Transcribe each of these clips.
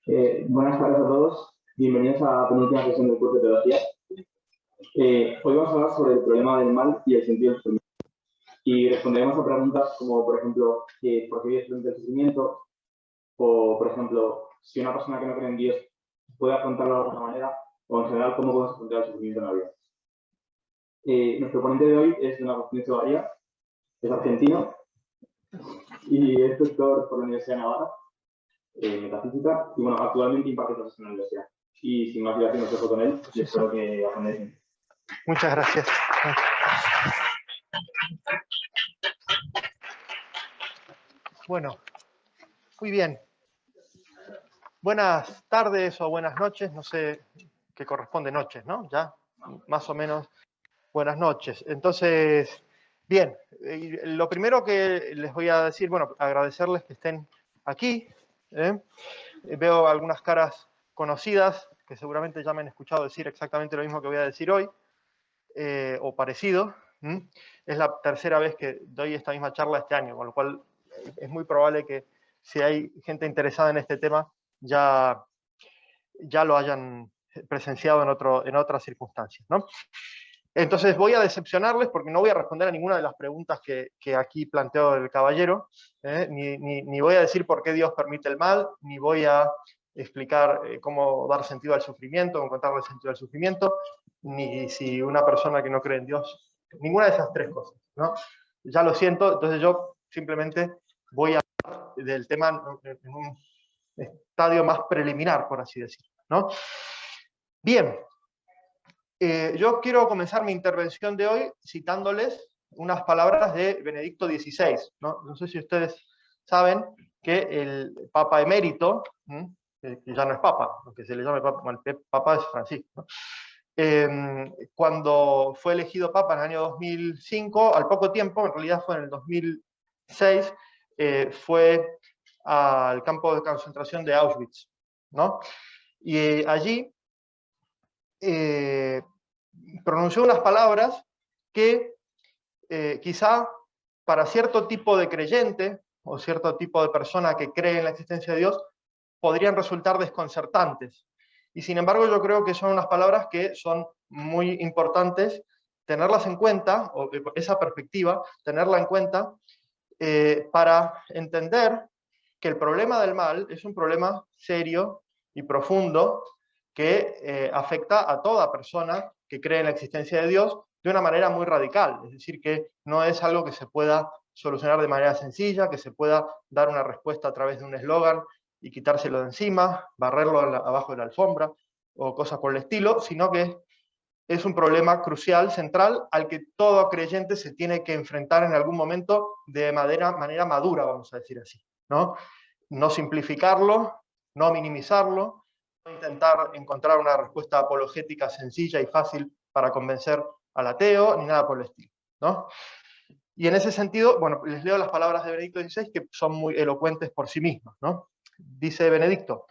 Buenas tardes a todos. Bienvenidos a la penúltima sesión del curso de teología. Hoy vamos a hablar sobre el problema del mal y el sentido del sufrimiento. Y responderemos a preguntas como, por ejemplo, ¿por qué Dios permite el sufrimiento? O, por ejemplo, si una persona que no cree en Dios puede afrontarlo de alguna manera, o en general, ¿cómo podemos afrontar el sufrimiento en la vida? Nuestro ponente de hoy es Don Agustín Echevarría, es argentino y es doctor por la Universidad de Navarra. Metafísica, y bueno, actualmente imparte clases en la universidad. Y sin más dilación, os dejo con él y espero que aprendáis. Muchas gracias. Bueno, muy bien. Buenas tardes o buenas noches, no sé qué corresponde noches, ¿no? Ya, más o menos, buenas noches. Entonces, bien, lo primero que les voy a decir, bueno, agradecerles que estén aquí. Veo algunas caras conocidas que seguramente ya me han escuchado decir exactamente lo mismo que voy a decir hoy, o parecido. Es la tercera vez que doy esta misma charla este año, con lo cual es muy probable que si hay gente interesada en este tema ya lo hayan presenciado en otras circunstancias, ¿no? Entonces voy a decepcionarles porque no voy a responder a ninguna de las preguntas que aquí planteó el caballero, ni voy a decir por qué Dios permite el mal, ni voy a explicar cómo dar sentido al sufrimiento, encontrarle sentido al sufrimiento, ni si una persona que no cree en Dios, ninguna de esas tres cosas, ¿no? Ya lo siento, entonces yo simplemente voy a hablar del tema en un estadio más preliminar, por así decirlo, ¿no? Bien, yo quiero comenzar mi intervención de hoy citándoles unas palabras de Benedicto XVI, ¿no? No sé si ustedes saben que el Papa emérito, que ya no es Papa, aunque se le llame Papa, bueno, el Papa es Francisco, ¿no? Cuando fue elegido Papa en el año 2005, al poco tiempo, en realidad fue en el 2006, fue al campo de concentración de Auschwitz, ¿no? Y allí pronunció unas palabras que quizá para cierto tipo de creyente o cierto tipo de persona que cree en la existencia de Dios podrían resultar desconcertantes. Y sin embargo yo creo que son unas palabras que son muy importantes tenerlas en cuenta, o esa perspectiva, tenerla en cuenta para entender que el problema del mal es un problema serio y profundo que afecta a toda persona que cree en la existencia de Dios de una manera muy radical. Es decir, que no es algo que se pueda solucionar de manera sencilla, que se pueda dar una respuesta a través de un eslogan y quitárselo de encima, barrerlo abajo de la alfombra o cosas por el estilo, sino que es un problema crucial, central, al que todo creyente se tiene que enfrentar en algún momento de manera madura, vamos a decir así, ¿no? No simplificarlo, no minimizarlo, no intentar encontrar una respuesta apologética sencilla y fácil para convencer al ateo, ni nada por el estilo, ¿no? Y en ese sentido, bueno, les leo las palabras de Benedicto XVI que son muy elocuentes por sí mismas, ¿no? Dice Benedicto,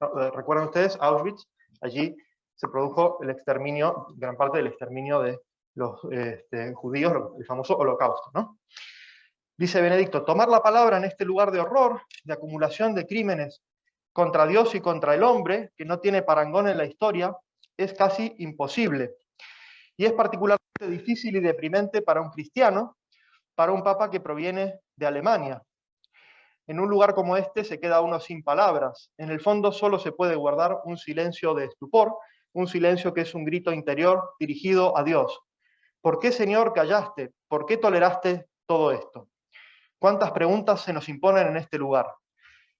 ¿no? ¿Recuerdan ustedes Auschwitz? Allí se produjo el exterminio, gran parte del exterminio de los judíos, el famoso holocausto, ¿no? Dice Benedicto, tomar la palabra en este lugar de horror, de acumulación de crímenes contra Dios y contra el hombre, que no tiene parangón en la historia, es casi imposible. Y es particularmente difícil y deprimente para un cristiano, para un papa que proviene de Alemania. En un lugar como este se queda uno sin palabras. En el fondo solo se puede guardar un silencio de estupor, un silencio que es un grito interior dirigido a Dios. ¿Por qué, Señor, callaste? ¿Por qué toleraste todo esto? ¿Cuántas preguntas se nos imponen en este lugar?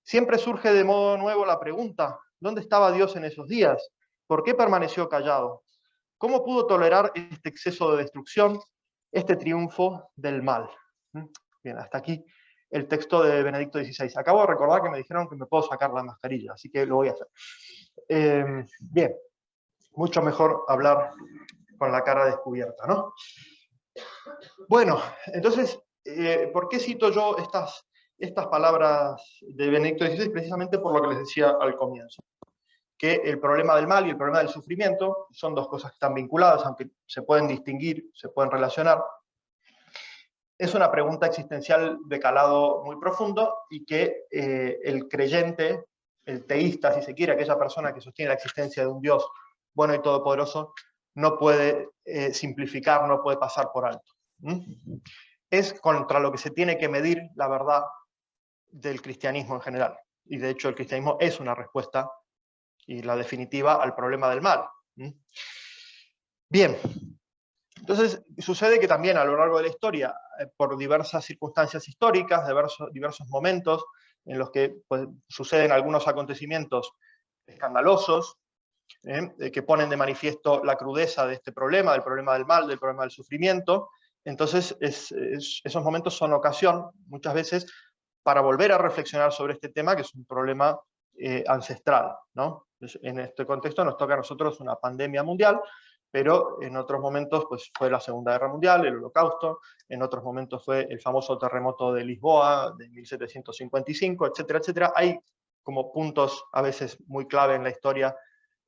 Siempre surge de modo nuevo la pregunta, ¿dónde estaba Dios en esos días? ¿Por qué permaneció callado? ¿Cómo pudo tolerar este exceso de destrucción, este triunfo del mal? Bien, hasta aquí el texto de Benedicto XVI. Acabo de recordar que me dijeron que me puedo sacar la mascarilla, así que lo voy a hacer. Bien, mucho mejor hablar con la cara descubierta, ¿no? Bueno, entonces, ¿por qué cito yo estas palabras de Benedicto XVI? Precisamente por lo que les decía al comienzo, que el problema del mal y el problema del sufrimiento son dos cosas que están vinculadas, aunque se pueden distinguir, se pueden relacionar. Es una pregunta existencial de calado muy profundo y que el creyente el teísta, si se quiere, aquella persona que sostiene la existencia de un Dios bueno y todopoderoso, no puede simplificar, no puede pasar por alto. Es contra lo que se tiene que medir la verdad del cristianismo en general. Y de hecho el cristianismo es una respuesta, y la definitiva, al problema del mal. Bien, entonces sucede que también a lo largo de la historia, por diversas circunstancias históricas, diversos momentos en los que pues, suceden algunos acontecimientos escandalosos, que ponen de manifiesto la crudeza de este problema, del problema del mal, del problema del sufrimiento. Entonces esos momentos son ocasión, muchas veces, para volver a reflexionar sobre este tema, que es un problema ancestral, ¿no? En este contexto nos toca a nosotros una pandemia mundial, pero en otros momentos pues, fue la Segunda Guerra Mundial, el Holocausto, en otros momentos fue el famoso terremoto de Lisboa de 1755, etcétera, etcétera. Hay como puntos a veces muy clave en la historia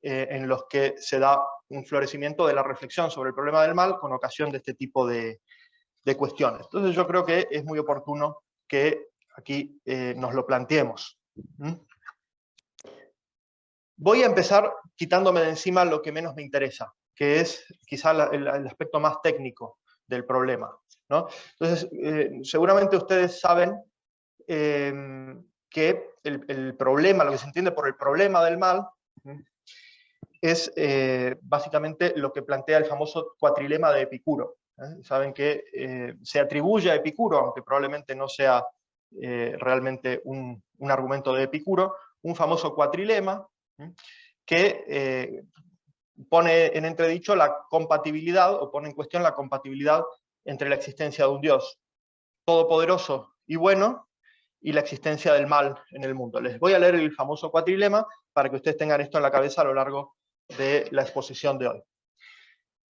en los que se da un florecimiento de la reflexión sobre el problema del mal con ocasión de este tipo de cuestiones. Entonces yo creo que es muy oportuno que aquí nos lo planteemos. Voy a empezar quitándome de encima lo que menos me interesa, que es quizá el aspecto más técnico del problema, ¿no? Entonces, seguramente ustedes saben que el problema, lo que se entiende por el problema del mal, es básicamente lo que plantea el famoso cuatrilema de Epicuro. Saben que se atribuye a Epicuro, aunque probablemente no sea realmente un argumento de Epicuro, un famoso cuatrilema que pone en entredicho la compatibilidad, o pone en cuestión la compatibilidad entre la existencia de un Dios todopoderoso y bueno, y la existencia del mal en el mundo. Les voy a leer el famoso cuatrilema para que ustedes tengan esto en la cabeza a lo largo de la exposición de hoy.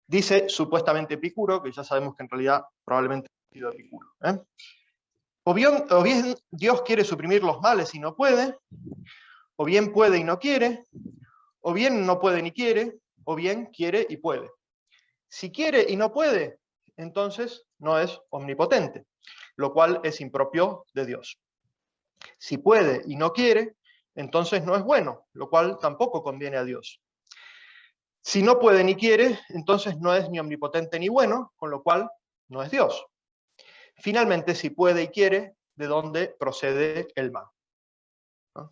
Dice supuestamente Epicuro, que ya sabemos que en realidad probablemente ha sido Epicuro. O bien Dios quiere suprimir los males y no puede, o bien puede y no quiere, o bien no puede ni quiere, o bien quiere y puede. Si quiere y no puede, entonces no es omnipotente, lo cual es impropio de Dios. Si puede y no quiere, entonces no es bueno, lo cual tampoco conviene a Dios. Si no puede ni quiere, entonces no es ni omnipotente ni bueno, con lo cual no es Dios. Finalmente, si puede y quiere, ¿de dónde procede el mal? ¿No?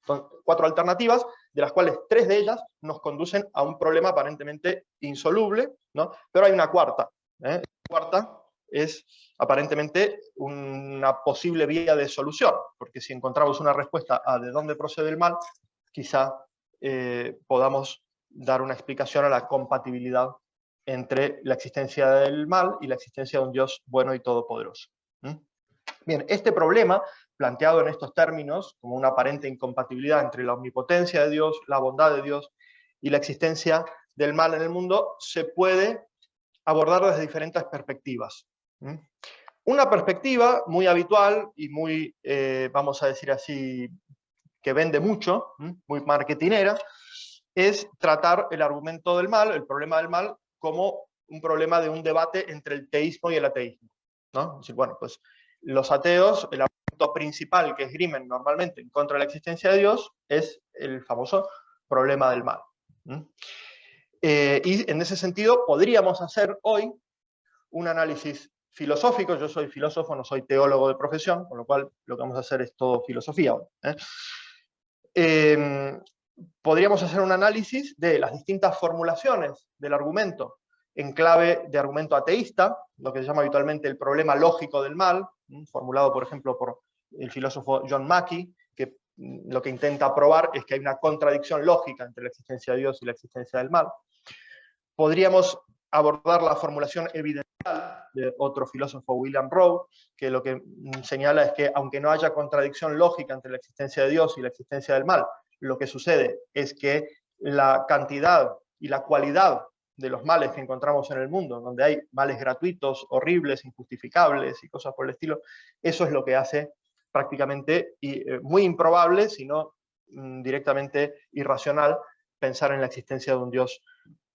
Son 4 alternativas, de las cuales 3 de ellas nos conducen a un problema aparentemente insoluble, ¿no? Pero hay una cuarta. La cuarta es aparentemente una posible vía de solución, porque si encontramos una respuesta a de dónde procede el mal, quizá podamos dar una explicación a la compatibilidad entre la existencia del mal y la existencia de un Dios bueno y todopoderoso. Bien, este problema, planteado en estos términos, como una aparente incompatibilidad entre la omnipotencia de Dios, la bondad de Dios y la existencia del mal en el mundo, se puede abordar desde diferentes perspectivas. Una perspectiva muy habitual y muy, vamos a decir así, que vende mucho, muy marketinera, es tratar el argumento del mal, el problema del mal, como un problema de un debate entre el teísmo y el ateísmo, ¿no? Es decir, bueno, pues los ateos, el argumento principal que esgrimen normalmente en contra de la existencia de Dios es el famoso problema del mal. Y en ese sentido podríamos hacer hoy un análisis filosófico. Yo soy filósofo, no soy teólogo de profesión, con lo cual lo que vamos a hacer es todo filosofía hoy. Podríamos hacer un análisis de las distintas formulaciones del argumento en clave de argumento ateísta, lo que se llama habitualmente el problema lógico del mal, formulado por ejemplo por el filósofo John Mackey, que lo que intenta probar es que hay una contradicción lógica entre la existencia de Dios y la existencia del mal. Podríamos abordar la formulación evidencial de otro filósofo, William Rowe, que lo que señala es que aunque no haya contradicción lógica entre la existencia de Dios y la existencia del mal, lo que sucede es que la cantidad y la cualidad de los males que encontramos en el mundo, donde hay males gratuitos, horribles, injustificables y cosas por el estilo, eso es lo que hace prácticamente muy improbable, sino directamente irracional, pensar en la existencia de un Dios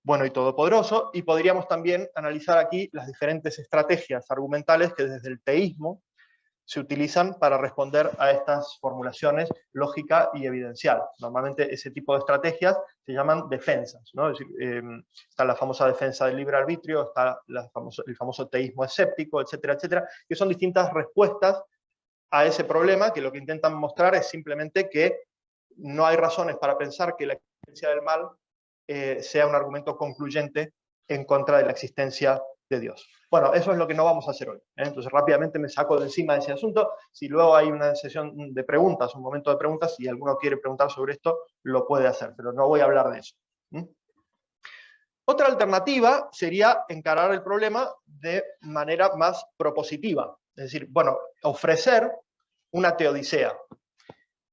bueno y todopoderoso. Y podríamos también analizar aquí las diferentes estrategias argumentales que desde el teísmo se utilizan para responder a estas formulaciones lógica y evidencial. Normalmente ese tipo de estrategias se llaman defensas, ¿no? Es decir, está la famosa defensa del libre arbitrio, está el famoso teísmo escéptico, etcétera, etcétera, que son distintas respuestas a ese problema, que lo que intentan mostrar es simplemente que no hay razones para pensar que la existencia del mal sea un argumento concluyente en contra de la existencia de Dios. Bueno, eso es lo que no vamos a hacer hoy, ¿eh? Entonces rápidamente me saco de encima de ese asunto. Si luego hay una sesión de preguntas, un momento de preguntas, si alguno quiere preguntar sobre esto, lo puede hacer, pero no voy a hablar de eso. Otra alternativa sería encarar el problema de manera más propositiva. Es decir, bueno, ofrecer una teodicea.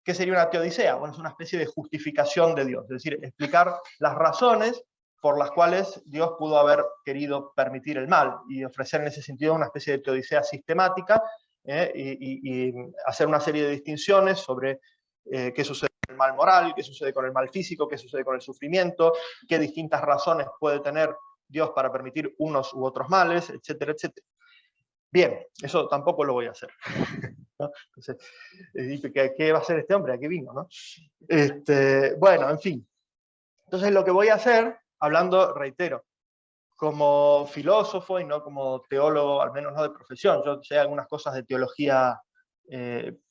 ¿Qué sería una teodicea? Bueno, es una especie de justificación de Dios. Es decir, explicar las razones por las cuales Dios pudo haber querido permitir el mal y ofrecer en ese sentido una especie de teodicea sistemática y hacer una serie de distinciones sobre qué sucede con el mal moral, qué sucede con el mal físico, qué sucede con el sufrimiento, qué distintas razones puede tener Dios para permitir unos u otros males, etcétera, etcétera. Bien, eso tampoco lo voy a hacer, ¿no? Entonces, ¿qué va a hacer este hombre? ¿A qué vino, no? Bueno, en fin. Entonces lo que voy a hacer, hablando, reitero, como filósofo y no como teólogo, al menos no de profesión. Yo sé algunas cosas de teología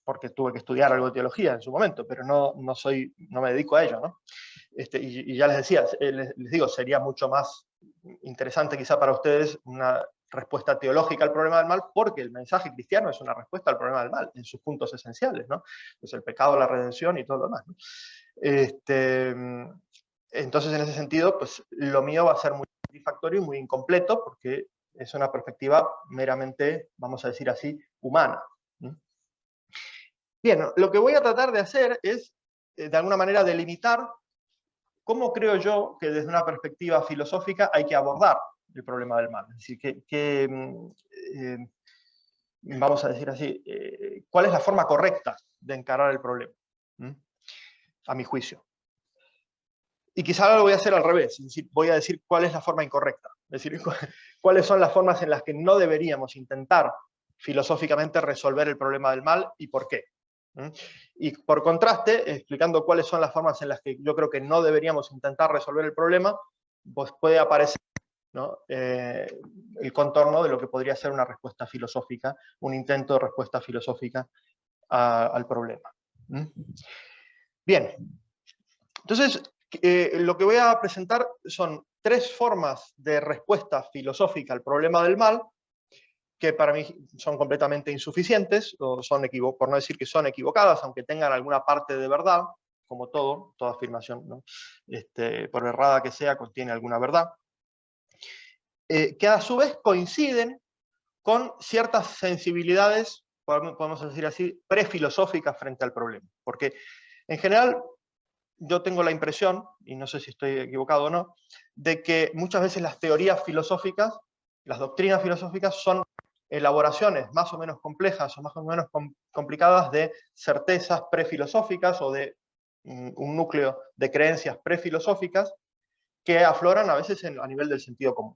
porque tuve que estudiar algo de teología en su momento, pero no me dedico a ello, ¿no? Y ya les decía, les digo, sería mucho más interesante quizá para ustedes una respuesta teológica al problema del mal, porque el mensaje cristiano es una respuesta al problema del mal, en sus puntos esenciales, ¿no? Pues el pecado, la redención y todo lo demás, ¿no? Entonces, en ese sentido, pues lo mío va a ser muy satisfactorio y muy incompleto, porque es una perspectiva meramente, vamos a decir así, humana. Bien, lo que voy a tratar de hacer es, de alguna manera, delimitar cómo creo yo que desde una perspectiva filosófica hay que abordar el problema del mal. Es decir, vamos a decir así, ¿cuál es la forma correcta de encarar el problema? A mi juicio. Y quizá ahora lo voy a hacer al revés, es decir, voy a decir cuál es la forma incorrecta. Es decir, cuáles son las formas en las que no deberíamos intentar filosóficamente resolver el problema del mal y por qué. Y por contraste, explicando cuáles son las formas en las que yo creo que no deberíamos intentar resolver el problema, pues puede aparecer, ¿no? El contorno de lo que podría ser una respuesta filosófica, un intento de respuesta filosófica al problema. Bien, entonces lo que voy a presentar son 3 formas de respuesta filosófica al problema del mal, que para mí son completamente insuficientes, o son por no decir que son equivocadas, aunque tengan alguna parte de verdad, como toda afirmación, ¿no? Por errada que sea, contiene alguna verdad, que a su vez coinciden con ciertas sensibilidades, podemos decir así, prefilosóficas frente al problema. Porque en general yo tengo la impresión, y no sé si estoy equivocado o no, de que muchas veces las teorías filosóficas, las doctrinas filosóficas son elaboraciones más o menos complejas o más o menos complicadas de certezas prefilosóficas o de un núcleo de creencias prefilosóficas que afloran a veces a nivel del sentido común.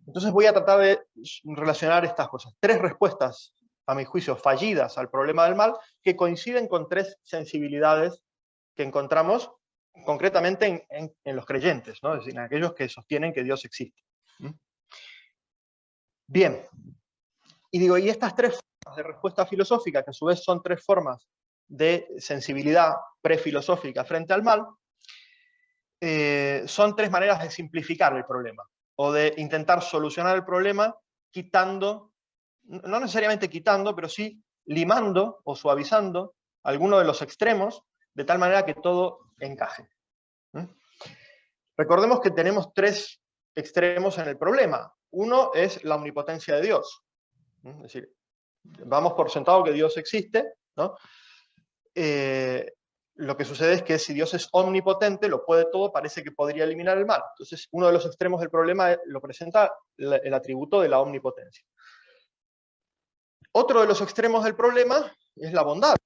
Entonces voy a tratar de relacionar estas cosas. 3 respuestas, a mi juicio, fallidas al problema del mal, que coinciden con 3 sensibilidades que encontramos concretamente en los creyentes, ¿no? Es decir, en aquellos que sostienen que Dios existe. Bien, y estas 3 formas de respuesta filosófica, que a su vez son 3 formas de sensibilidad prefilosófica frente al mal, son 3 maneras de simplificar el problema, o de intentar solucionar el problema quitando, no necesariamente quitando, pero sí limando o suavizando alguno de los extremos, de tal manera que todo encaje. Recordemos que tenemos 3 extremos en el problema. Uno es la omnipotencia de Dios. Es decir, vamos por sentado que Dios existe, ¿no? Lo que sucede es que si Dios es omnipotente, lo puede todo, parece que podría eliminar el mal. Entonces, uno de los extremos del problema lo presenta el atributo de la omnipotencia. Otro de los extremos del problema es la bondad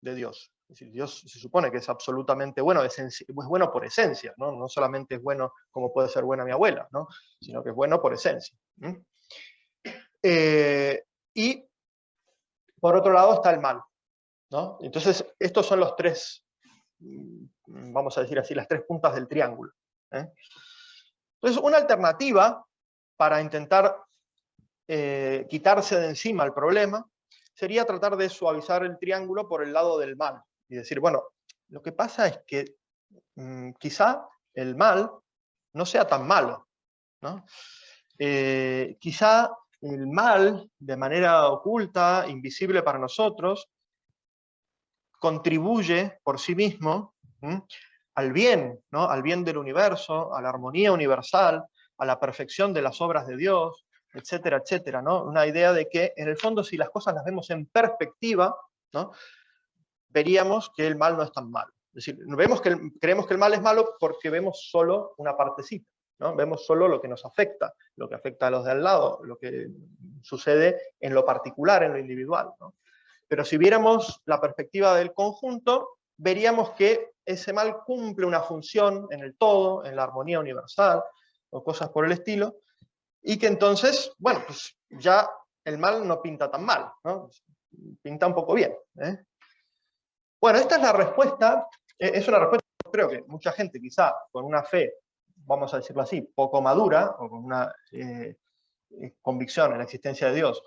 de Dios. Es decir, Dios se supone que es absolutamente bueno, es bueno por esencia, ¿no? No solamente es bueno como puede ser buena mi abuela, ¿no? Sino que es bueno por esencia. Y por otro lado está el mal, ¿no? Entonces, estos son los tres, vamos a decir así, las tres puntas del triángulo, ¿eh? Entonces, una alternativa para intentar quitarse de encima el problema sería tratar de suavizar el triángulo por el lado del mal y decir, bueno, lo que pasa es que quizá el mal no sea tan malo, ¿no? Quizá el mal, de manera oculta, invisible para nosotros, contribuye por sí mismo al bien, ¿no? Al bien del universo, a la armonía universal, a la perfección de las obras de Dios, etcétera, etcétera, ¿no? Una idea de que, en el fondo, si las cosas las vemos en perspectiva, ¿no? Veríamos que el mal no es tan malo. Es decir, creemos que el mal es malo porque vemos solo una partecita, ¿no? Vemos solo lo que nos afecta, lo que afecta a los de al lado, lo que sucede en lo particular, en lo individual, ¿no? Pero si viéramos la perspectiva del conjunto, veríamos que ese mal cumple una función en el todo, en la armonía universal, o cosas por el estilo, y que entonces, bueno, pues ya el mal no pinta tan mal, ¿no? Pinta un poco bien, ¿eh? Bueno, esta es la respuesta, es una respuesta, creo que mucha gente quizá con una fe, vamos a decirlo así, poco madura, o con una convicción en la existencia de Dios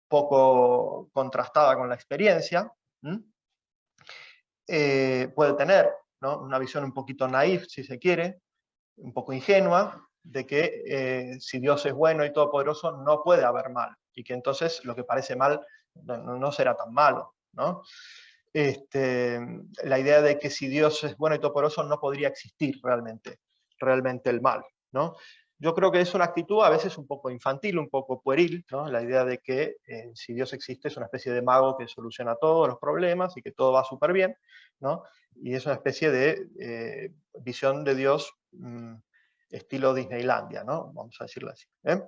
poco contrastada con la experiencia, puede tener, ¿no? Una visión un poquito naif, si se quiere, un poco ingenua, de que si Dios es bueno y todopoderoso, no puede haber mal, y que entonces lo que parece mal no será tan malo, ¿no? La idea de que si Dios es bueno y todopoderoso, no podría existir realmente el mal, ¿no? Yo creo que es una actitud a veces un poco infantil, un poco pueril, ¿no? La idea de que si Dios existe es una especie de mago que soluciona todos los problemas y que todo va súper bien, ¿no? Y es una especie de visión de Dios estilo Disneylandia, ¿no? Vamos a decirlo así, ¿eh?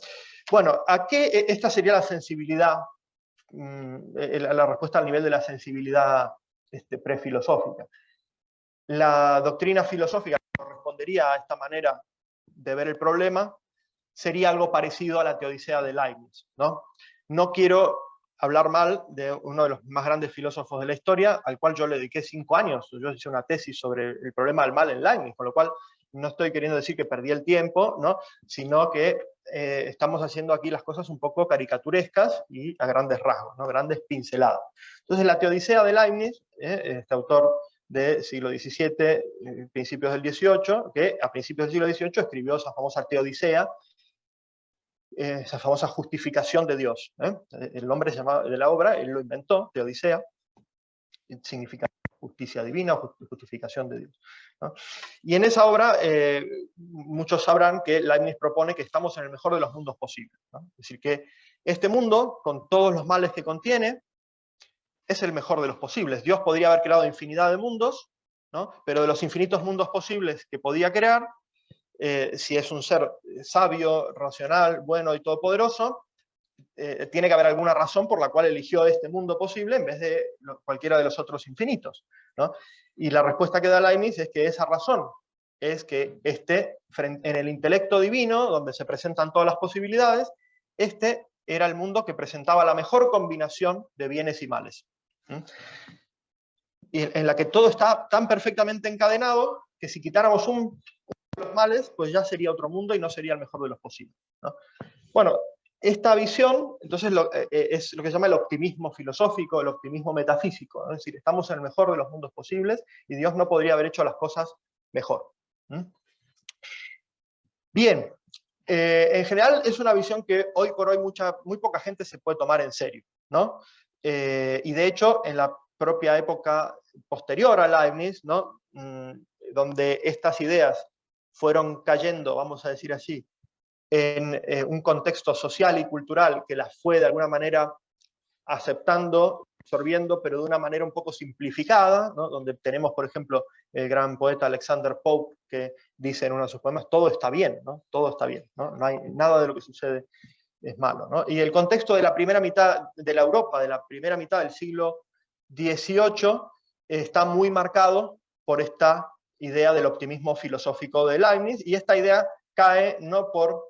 Bueno, esta sería la sensibilidad, la respuesta al nivel de la sensibilidad prefilosófica. La doctrina filosófica que correspondería a esta manera de ver el problema sería algo parecido a la teodicea de Leibniz, ¿no? No quiero hablar mal de uno de los más grandes filósofos de la historia, al cual yo le dediqué 5 años. Yo hice una tesis sobre el problema del mal en Leibniz, con lo cual no estoy queriendo decir que perdí el tiempo, ¿no? Sino que estamos haciendo aquí las cosas un poco caricaturescas y a grandes rasgos, ¿no? Grandes pinceladas. Entonces, la teodicea de Leibniz, este autor del siglo XVII, principios del XVIII, que a principios del siglo XVIII escribió esa famosa teodicea, esa famosa justificación de Dios, ¿eh? El nombre de la obra, él lo inventó, teodicea, significa justicia divina o justificación de Dios, ¿no? Y en esa obra muchos sabrán que Leibniz propone que estamos en el mejor de los mundos posibles, ¿no? Es decir, que este mundo, con todos los males que contiene, es el mejor de los posibles. Dios podría haber creado infinidad de mundos, ¿no? Pero de los infinitos mundos posibles que podía crear, si es un ser sabio, racional, bueno y todopoderoso, tiene que haber alguna razón por la cual eligió este mundo posible en vez de cualquiera de los otros infinitos, ¿no? Y la respuesta que da Leibniz es que esa razón es que en el intelecto divino, donde se presentan todas las posibilidades, era el mundo que presentaba la mejor combinación de bienes y males, y en la que todo está tan perfectamente encadenado que si quitáramos los males, pues ya sería otro mundo y no sería el mejor de los posibles, ¿no? Bueno, esta visión, entonces, es lo que se llama el optimismo filosófico, el optimismo metafísico, ¿no? Es decir, estamos en el mejor de los mundos posibles y Dios no podría haber hecho las cosas mejor. Bien, en general es una visión que hoy por hoy muy poca gente se puede tomar en serio, ¿no? Y de hecho, en la propia época posterior a Leibniz, ¿no? Donde estas ideas fueron cayendo, vamos a decir así, en un contexto social y cultural que las fue de alguna manera aceptando, absorbiendo, pero de una manera un poco simplificada, ¿no? Donde tenemos, por ejemplo, el gran poeta Alexander Pope, que dice en uno de sus poemas, todo está bien, ¿no? Todo está bien, ¿no? No hay nada de lo que sucede es malo, ¿no? Y el contexto de la primera mitad de la Europa, de la primera mitad del siglo XVIII, está muy marcado por esta idea del optimismo filosófico de Leibniz, y esta idea cae no por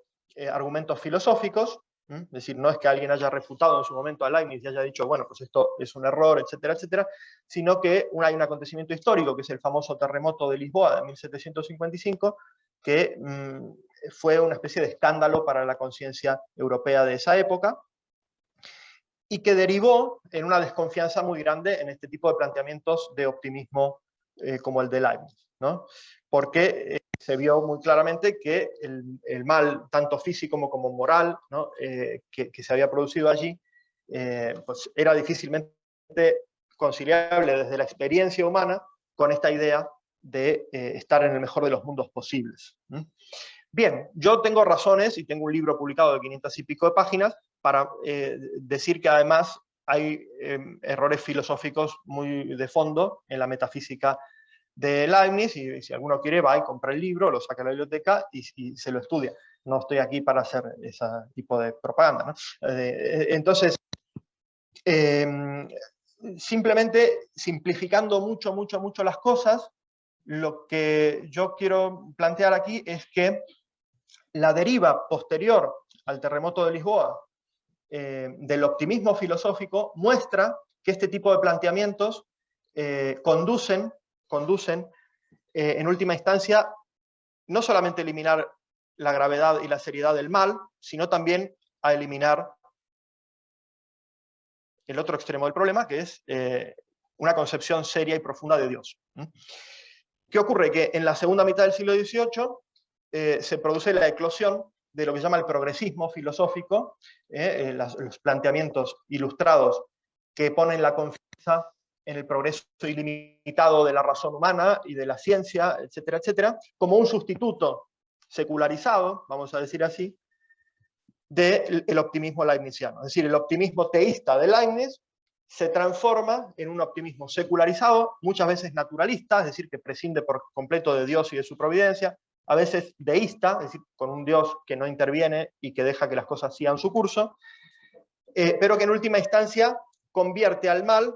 argumentos filosóficos, Es decir, no es que alguien haya refutado en su momento a Leibniz y haya dicho, bueno, pues esto es un error, etcétera, etcétera, sino que hay un acontecimiento histórico, que es el famoso terremoto de Lisboa de 1755, que fue una especie de escándalo para la conciencia europea de esa época, y que derivó en una desconfianza muy grande en este tipo de planteamientos de optimismo como el de Leibniz, ¿no? Porque se vio muy claramente que el mal, tanto físico como moral, ¿no? que se había producido allí, pues era difícilmente conciliable desde la experiencia humana con esta idea de estar en el mejor de los mundos posibles. Bien, yo tengo razones, y tengo un libro publicado de 500 y pico de páginas, para decir que además hay errores filosóficos muy de fondo en la metafísica de Leibniz, y si alguno quiere va y compra el libro, lo saca a la biblioteca y se lo estudia. No estoy aquí para hacer ese tipo de propaganda, ¿no? Entonces, simplemente simplificando mucho las cosas, lo que yo quiero plantear aquí es que la deriva posterior al terremoto de Lisboa del optimismo filosófico muestra que este tipo de planteamientos conducen en última instancia no solamente a eliminar la gravedad y la seriedad del mal, sino también a eliminar el otro extremo del problema, que es una concepción seria y profunda de Dios. ¿Qué ocurre? Que en la segunda mitad del siglo XVIII se produce la eclosión de lo que se llama el progresismo filosófico, los planteamientos ilustrados que ponen la confianza en el progreso ilimitado de la razón humana y de la ciencia, etcétera, etcétera, como un sustituto secularizado, vamos a decir así, del optimismo leibniziano. Es decir, el optimismo teísta de Leibniz se transforma en un optimismo secularizado, muchas veces naturalista, es decir, que prescinde por completo de Dios y de su providencia, a veces deísta, es decir, con un Dios que no interviene y que deja que las cosas sigan su curso, pero que en última instancia convierte al mal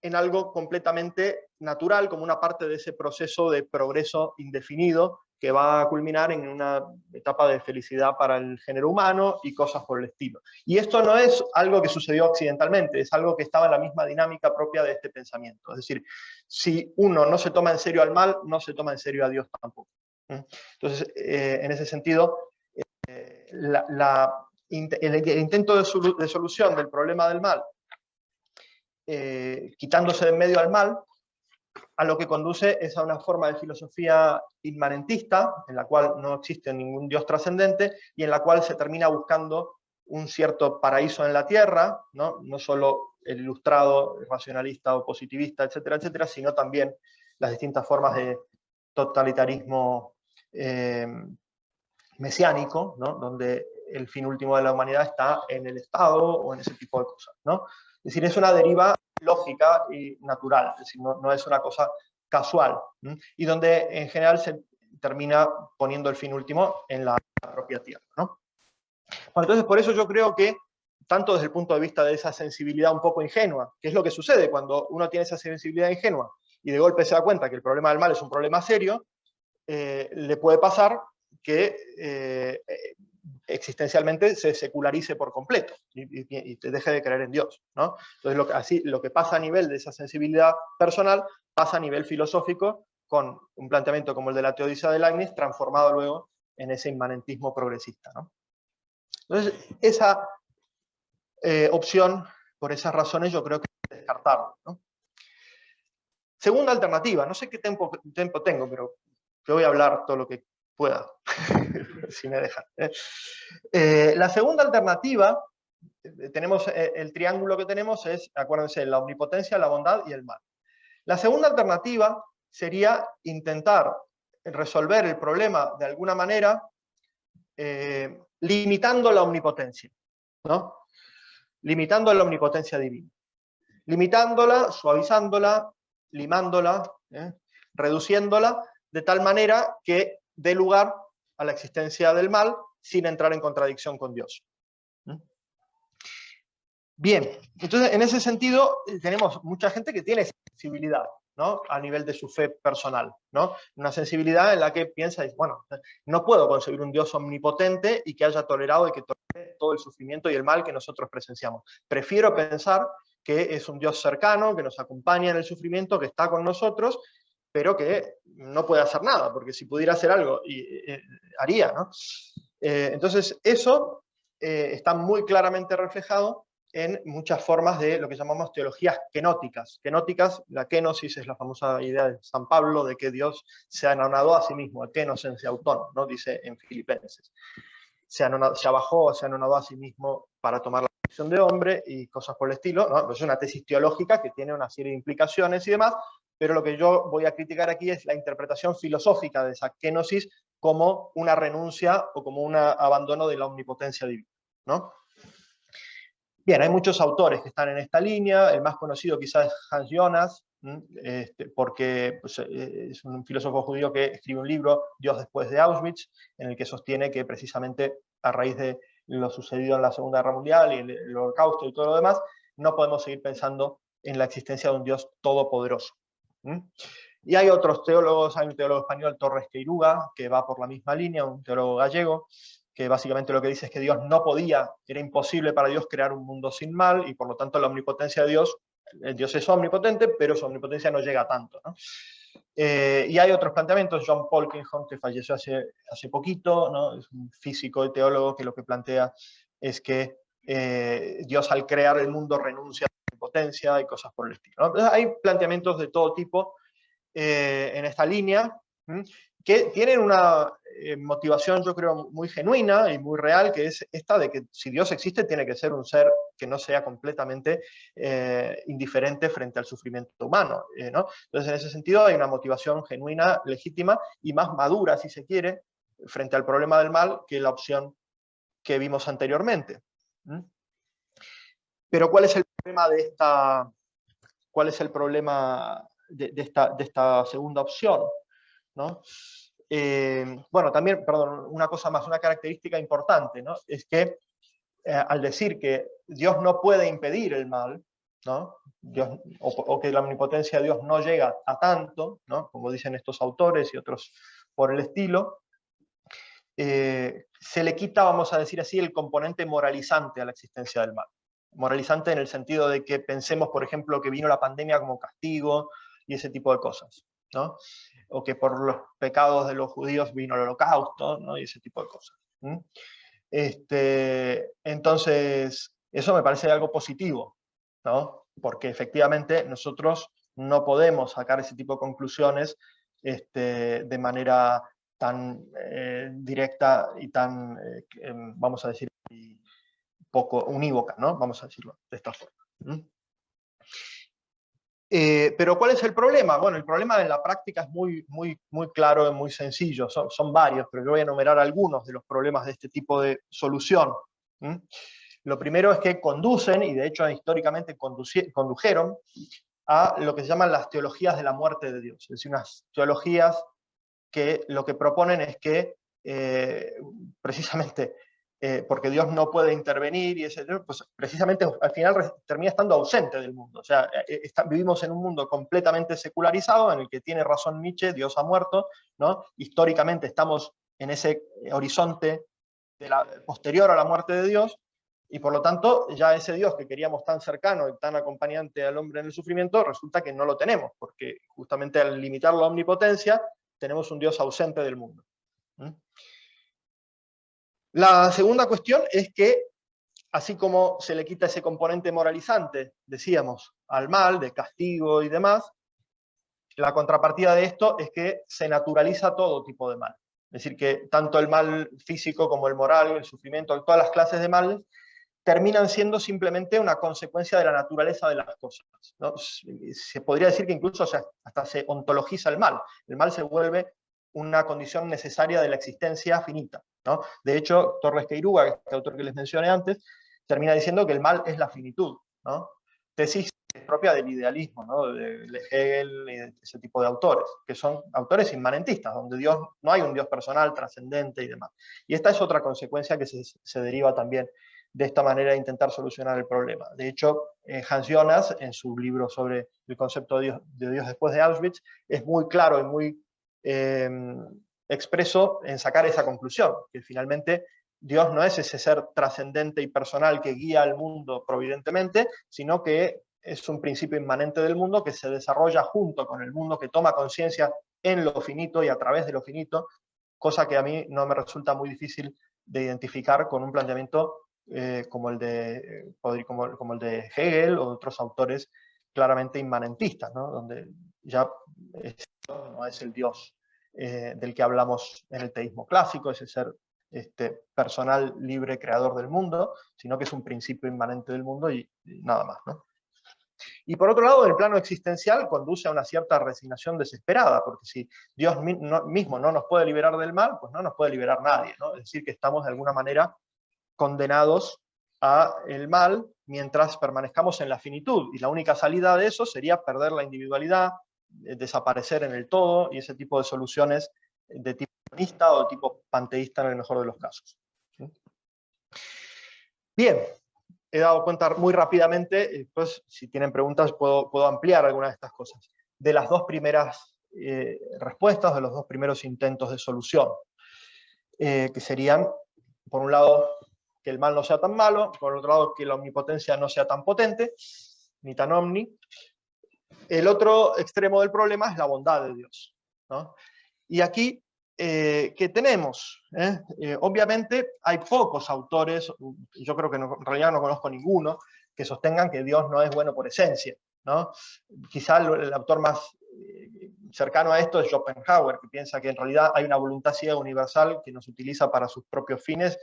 en algo completamente natural, como una parte de ese proceso de progreso indefinido que va a culminar en una etapa de felicidad para el género humano y cosas por el estilo. Y esto no es algo que sucedió accidentalmente, es algo que estaba en la misma dinámica propia de este pensamiento. Es decir, si uno no se toma en serio al mal, no se toma en serio a Dios tampoco. Entonces, en ese sentido, el intento de solución del problema del mal, quitándose de en medio al mal, a lo que conduce es a una forma de filosofía inmanentista, en la cual no existe ningún Dios trascendente, y en la cual se termina buscando un cierto paraíso en la tierra, no solo el ilustrado, racionalista o positivista, etcétera, etcétera, sino también las distintas formas de totalitarismo mesiánico, ¿no? Donde el fin último de la humanidad está en el Estado o en ese tipo de cosas, ¿no? Es decir, es una deriva lógica y natural, es decir, no es una cosa casual, y donde en general se termina poniendo el fin último en la propia tierra, ¿no? Bueno, entonces, por eso yo creo que, tanto desde el punto de vista de esa sensibilidad un poco ingenua, que es lo que sucede cuando uno tiene esa sensibilidad ingenua y de golpe se da cuenta que el problema del mal es un problema serio, le puede pasar que existencialmente se secularice por completo y te deje de creer en Dios, ¿no? Entonces, lo que pasa a nivel de esa sensibilidad personal pasa a nivel filosófico con un planteamiento como el de la teodicea de Leibniz, transformado luego en ese inmanentismo progresista, ¿no? Entonces, esa opción, por esas razones, yo creo que hay que descartarla, ¿no? Segunda alternativa, no sé qué tiempo tengo, pero yo voy a hablar todo lo que pueda, si me dejan. La segunda alternativa, tenemos el triángulo que tenemos es, acuérdense, la omnipotencia, la bondad y el mal. La segunda alternativa sería intentar resolver el problema de alguna manera limitando la omnipotencia, ¿no? Limitando la omnipotencia divina. Limitándola, suavizándola, limándola, reduciéndola, de tal manera que dé lugar a la existencia del mal sin entrar en contradicción con Dios. Bien, entonces en ese sentido tenemos mucha gente que tiene sensibilidad, ¿no? A nivel de su fe personal, ¿no? Una sensibilidad en la que piensa, bueno, no puedo concebir un Dios omnipotente y que haya tolerado y que tolere todo el sufrimiento y el mal que nosotros presenciamos. Prefiero pensar que es un Dios cercano, que nos acompaña en el sufrimiento, que está con nosotros, pero que no puede hacer nada, porque si pudiera hacer algo, haría, ¿no? Entonces, eso está muy claramente reflejado en muchas formas de lo que llamamos teologías kenóticas. Kenóticas, la kenosis es la famosa idea de San Pablo de que Dios se anonadó a sí mismo, el kenos en autón, ¿no? Dice en Filipenses. Se abajó, se anonadó a sí mismo para tomar la posición de hombre y cosas por el estilo, ¿no? Es una tesis teológica que tiene una serie de implicaciones y demás, pero lo que yo voy a criticar aquí es la interpretación filosófica de esa kenosis como una renuncia o como un abandono de la omnipotencia divina, ¿no? Bien, hay muchos autores que están en esta línea, el más conocido quizás es Hans Jonas, porque pues, es un filósofo judío que escribe un libro, Dios después de Auschwitz, en el que sostiene que precisamente a raíz de lo sucedido en la Segunda Guerra Mundial y el Holocausto y todo lo demás, no podemos seguir pensando en la existencia de un Dios todopoderoso. Y hay otros teólogos, hay un teólogo español, Torres Queiruga, que va por la misma línea, un teólogo gallego, que básicamente lo que dice es que Dios no podía, era imposible para Dios crear un mundo sin mal, y por lo tanto la omnipotencia de Dios, Dios es omnipotente, pero su omnipotencia no llega a tanto, ¿no? Y hay otros planteamientos, John Polkinghorne, que falleció hace poquito, ¿no? Es un físico y teólogo que lo que plantea es que Dios al crear el mundo renuncia a la omnipotencia y cosas por el estilo, ¿no? Entonces, hay planteamientos de todo tipo en esta línea, que tienen una motivación, yo creo, muy genuina y muy real, que es esta de que si Dios existe, tiene que ser un ser que no sea completamente indiferente frente al sufrimiento humano, ¿no? Entonces, en ese sentido, hay una motivación genuina, legítima y más madura, si se quiere, frente al problema del mal, que la opción que vimos anteriormente. Pero, ¿cuál es el problema de esta... ¿Cuál es el problema de esta segunda opción? ¿No? Bueno, también, perdón, una cosa más, una característica importante, ¿no? Es que al decir que Dios no puede impedir el mal, ¿no? Dios, o que la omnipotencia de Dios no llega a tanto, ¿no? Como dicen estos autores y otros por el estilo, se le quita, vamos a decir así, el componente moralizante a la existencia del mal. Moralizante en el sentido de que pensemos, por ejemplo, que vino la pandemia como castigo y ese tipo de cosas, ¿no? O que por los pecados de los judíos vino el holocausto, ¿no? Y ese tipo de cosas. Entonces, eso me parece algo positivo, ¿no? Porque efectivamente nosotros no podemos sacar ese tipo de conclusiones de manera tan directa y tan, vamos a decir, poco unívoca, ¿no? Vamos a decirlo de esta forma. Pero ¿cuál es el problema? Bueno, el problema en la práctica es muy claro y muy sencillo. Son varios, pero yo voy a enumerar algunos de los problemas de este tipo de solución. Lo primero es que conducen, y de hecho históricamente condujeron, a lo que se llaman las teologías de la muerte de Dios. Es decir, unas teologías que lo que proponen es que precisamente porque Dios no puede intervenir, y ese, pues precisamente al final termina estando ausente del mundo. O sea, vivimos en un mundo completamente secularizado, en el que tiene razón Nietzsche, Dios ha muerto, ¿no? Históricamente estamos en ese horizonte posterior a la muerte de Dios, y por lo tanto ya ese Dios que queríamos tan cercano y tan acompañante al hombre en el sufrimiento, resulta que no lo tenemos, porque justamente al limitar la omnipotencia, tenemos un Dios ausente del mundo. La segunda cuestión es que, así como se le quita ese componente moralizante, decíamos, al mal, de castigo y demás, la contrapartida de esto es que se naturaliza todo tipo de mal. Es decir, que tanto el mal físico como el moral, el sufrimiento, todas las clases de mal, terminan siendo simplemente una consecuencia de la naturaleza de las cosas, ¿no? Se podría decir que incluso hasta se ontologiza el mal. El mal se vuelve una condición necesaria de la existencia finita, ¿no? De hecho, Torres Queiruga, este autor que les mencioné antes, termina diciendo que el mal es la finitud, ¿no? Tesis propia del idealismo, ¿no? De Hegel y de ese tipo de autores, que son autores inmanentistas, donde Dios, no hay un Dios personal, trascendente y demás. Y esta es otra consecuencia que se deriva también de esta manera de intentar solucionar el problema. De hecho, Hans Jonas, en su libro sobre el concepto de Dios después de Auschwitz, es muy claro y muy expreso en sacar esa conclusión, que finalmente Dios no es ese ser trascendente y personal que guía al mundo providentemente, sino que es un principio inmanente del mundo que se desarrolla junto con el mundo, que toma conciencia en lo finito y a través de lo finito, cosa que a mí no me resulta muy difícil de identificar con un planteamiento como el de Hegel o otros autores claramente inmanentistas, ¿no? Donde ya no es el Dios del que hablamos en el teísmo clásico, ese ser personal, libre, creador del mundo, sino que es un principio inmanente del mundo y nada más, ¿no? Y por otro lado, el plano existencial conduce a una cierta resignación desesperada, porque si Dios mismo no nos puede liberar del mal, pues no nos puede liberar nadie, ¿no? Es decir, que estamos de alguna manera condenados al mal mientras permanezcamos en la finitud, y la única salida de eso sería perder la individualidad, desaparecer en el todo, y ese tipo de soluciones de tipo monista o de tipo panteísta en el mejor de los casos. ¿Sí? Bien, he dado cuenta muy rápidamente, después si tienen preguntas puedo ampliar algunas de estas cosas, de las dos primeras respuestas, de los dos primeros intentos de solución, que serían, por un lado, que el mal no sea tan malo, por otro lado, que la omnipotencia no sea tan potente, ni tan omni. El otro extremo del problema es la bondad de Dios, ¿no? Y aquí, ¿qué tenemos? Obviamente hay pocos autores, yo creo que en realidad no conozco ninguno, que sostengan que Dios no es bueno por esencia, ¿no? Quizá el autor más cercano a esto es Schopenhauer, que piensa que en realidad hay una voluntad ciega universal que nos utiliza para sus propios fines,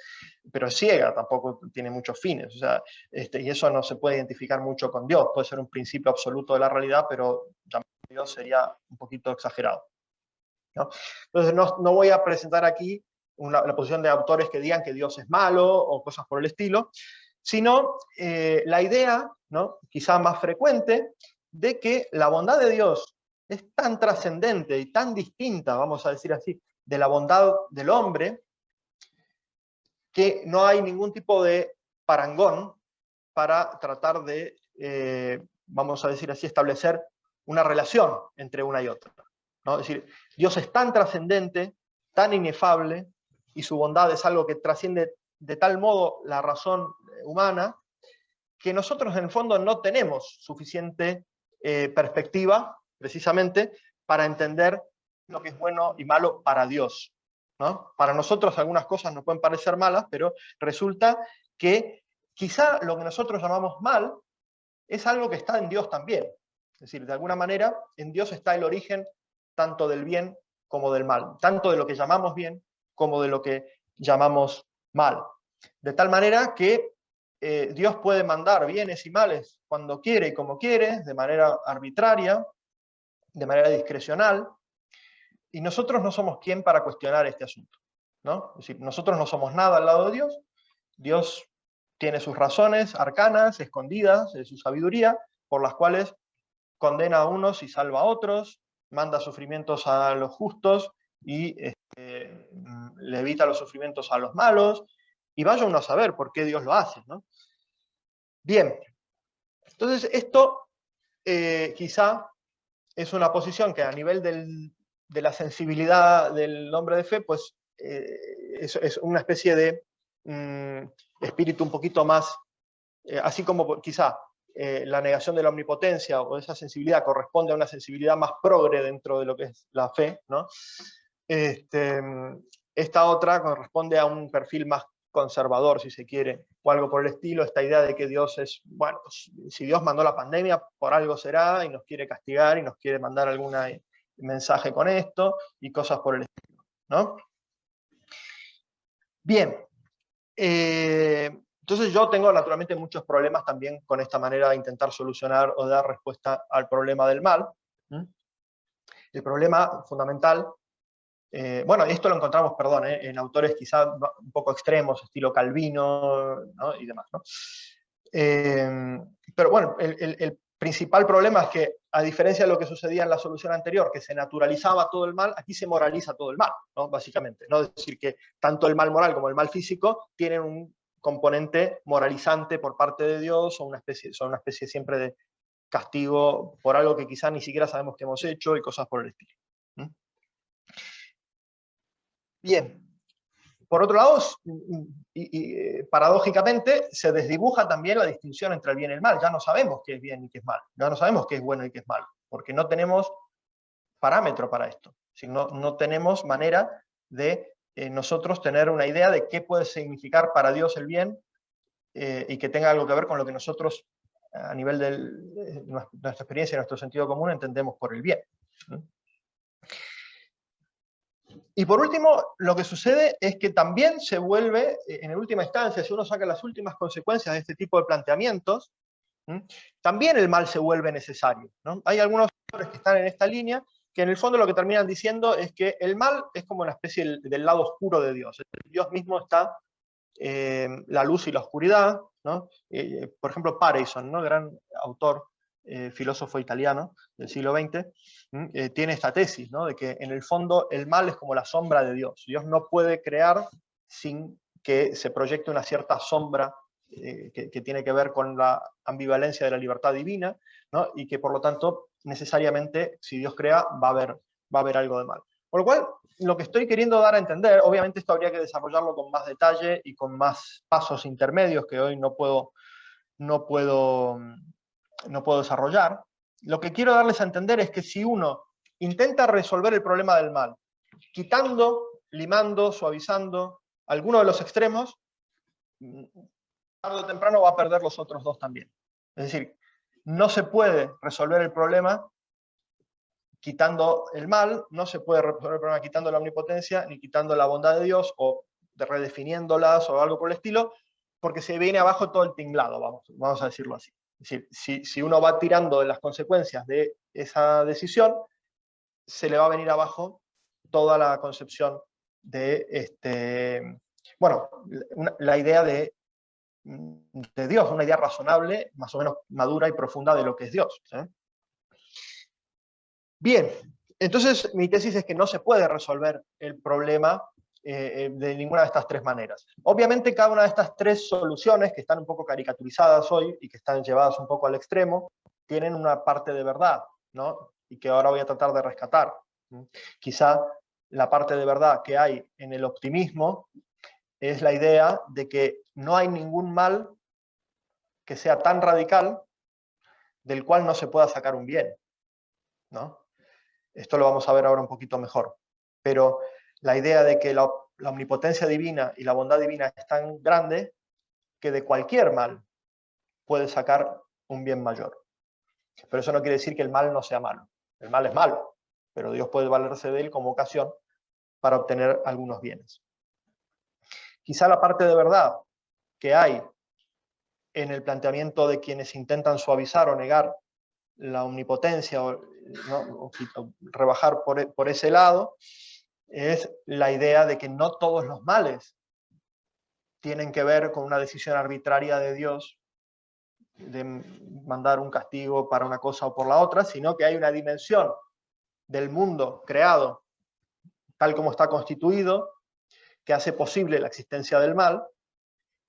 pero es ciega, tampoco tiene muchos fines. O sea, y eso no se puede identificar mucho con Dios. Puede ser un principio absoluto de la realidad, pero llamar a Dios sería un poquito exagerado, ¿no? Entonces no voy a presentar aquí la posición de autores que digan que Dios es malo o cosas por el estilo, sino la idea, ¿no?, quizá más frecuente, de que la bondad de Dios es tan trascendente y tan distinta, vamos a decir así, de la bondad del hombre, que no hay ningún tipo de parangón para tratar de, vamos a decir así, establecer una relación entre una y otra, ¿no? Es decir, Dios es tan trascendente, tan inefable, y su bondad es algo que trasciende de tal modo la razón humana, que nosotros en el fondo no tenemos suficiente perspectiva, precisamente, para entender lo que es bueno y malo para Dios, ¿no? Para nosotros algunas cosas nos pueden parecer malas, pero resulta que quizá lo que nosotros llamamos mal es algo que está en Dios también. Es decir, de alguna manera, en Dios está el origen tanto del bien como del mal, tanto de lo que llamamos bien como de lo que llamamos mal. De tal manera que Dios puede mandar bienes y males cuando quiere y como quiere, de manera arbitraria, de manera discrecional, y nosotros no somos quien para cuestionar este asunto, ¿no? Es decir, nosotros no somos nada al lado de Dios. Dios tiene sus razones arcanas, escondidas, de su sabiduría, por las cuales condena a unos y salva a otros, manda sufrimientos a los justos y le evita los sufrimientos a los malos, y vaya uno a saber por qué Dios lo hace, ¿no? Bien, entonces esto quizá es una posición que a nivel de la sensibilidad del hombre de fe, pues es una especie de espíritu un poquito más, así como quizá la negación de la omnipotencia o esa sensibilidad corresponde a una sensibilidad más progre dentro de lo que es la fe, ¿no? Esta otra corresponde a un perfil más conservador, si se quiere, o algo por el estilo, esta idea de que Dios es, bueno, si Dios mandó la pandemia, por algo será, y nos quiere castigar, y nos quiere mandar algún mensaje con esto, y cosas por el estilo, ¿no? Bien, entonces yo tengo naturalmente muchos problemas también con esta manera de intentar solucionar o dar respuesta al problema del mal. El problema fundamental, bueno, esto lo encontramos, perdón, en autores quizá un poco extremos, estilo Calvino, ¿no?, y demás, ¿no? Pero bueno, el principal problema es que, a diferencia de lo que sucedía en la solución anterior, que se naturalizaba todo el mal, aquí se moraliza todo el mal, ¿no?, básicamente, ¿no? Es decir, que tanto el mal moral como el mal físico tienen un componente moralizante por parte de Dios, son una especie siempre de castigo por algo que quizá ni siquiera sabemos que hemos hecho y cosas por el estilo. Bien. Por otro lado, paradójicamente, se desdibuja también la distinción entre el bien y el mal. Ya no sabemos qué es bien y qué es mal. Ya no sabemos qué es bueno y qué es malo, porque no tenemos parámetro para esto. No tenemos manera de nosotros tener una idea de qué puede significar para Dios el bien y que tenga algo que ver con lo que nosotros, a nivel de nuestra experiencia y nuestro sentido común, entendemos por el bien. Y por último, lo que sucede es que también se vuelve, en última instancia, si uno saca las últimas consecuencias de este tipo de planteamientos, también el mal se vuelve necesario, ¿no? Hay algunos autores que están en esta línea que en el fondo lo que terminan diciendo es que el mal es como una especie del lado oscuro de Dios. Dios mismo está la luz y la oscuridad, ¿no? Por ejemplo, Pareyson, ¿no? Gran autor, filósofo italiano del siglo XX, tiene esta tesis, ¿no? De que en el fondo el mal es como la sombra de Dios. Dios no puede crear sin que se proyecte una cierta sombra que tiene que ver con la ambivalencia de la libertad divina, ¿no? Y que por lo tanto necesariamente si Dios crea va a haber algo de mal. Por lo cual, lo que estoy queriendo dar a entender, obviamente esto habría que desarrollarlo con más detalle y con más pasos intermedios que hoy no puedo desarrollar. Lo que quiero darles a entender es que si uno intenta resolver el problema del mal, quitando, limando, suavizando alguno de los extremos, tarde o temprano va a perder los otros dos también. Es decir, no se puede resolver el problema quitando el mal, no se puede resolver el problema quitando la omnipotencia, ni quitando la bondad de Dios, o redefiniéndolas, o algo por el estilo, porque se viene abajo todo el tinglado, vamos a decirlo así. Es decir, si uno va tirando de las consecuencias de esa decisión, se le va a venir abajo toda la concepción de, la idea de Dios, una idea razonable, más o menos madura y profunda de lo que es Dios. Bien, entonces mi tesis es que no se puede resolver el problema de ninguna de estas tres maneras. Obviamente cada una de estas tres soluciones, que están un poco caricaturizadas hoy y que están llevadas un poco al extremo, tienen una parte de verdad, ¿no? Y que ahora voy a tratar de rescatar. Quizá la parte de verdad que hay en el optimismo es la idea de que no hay ningún mal que sea tan radical del cual no se pueda sacar un bien, ¿no? Esto lo vamos a ver ahora un poquito mejor. Pero la idea de que la omnipotencia divina y la bondad divina es tan grande que de cualquier mal puede sacar un bien mayor. Pero eso no quiere decir que el mal no sea malo. El mal es malo, pero Dios puede valerse de él como ocasión para obtener algunos bienes. Quizá la parte de verdad que hay en el planteamiento de quienes intentan suavizar o negar la omnipotencia o rebajar por ese lado, es la idea de que no todos los males tienen que ver con una decisión arbitraria de Dios de mandar un castigo para una cosa o por la otra, sino que hay una dimensión del mundo creado tal como está constituido, que hace posible la existencia del mal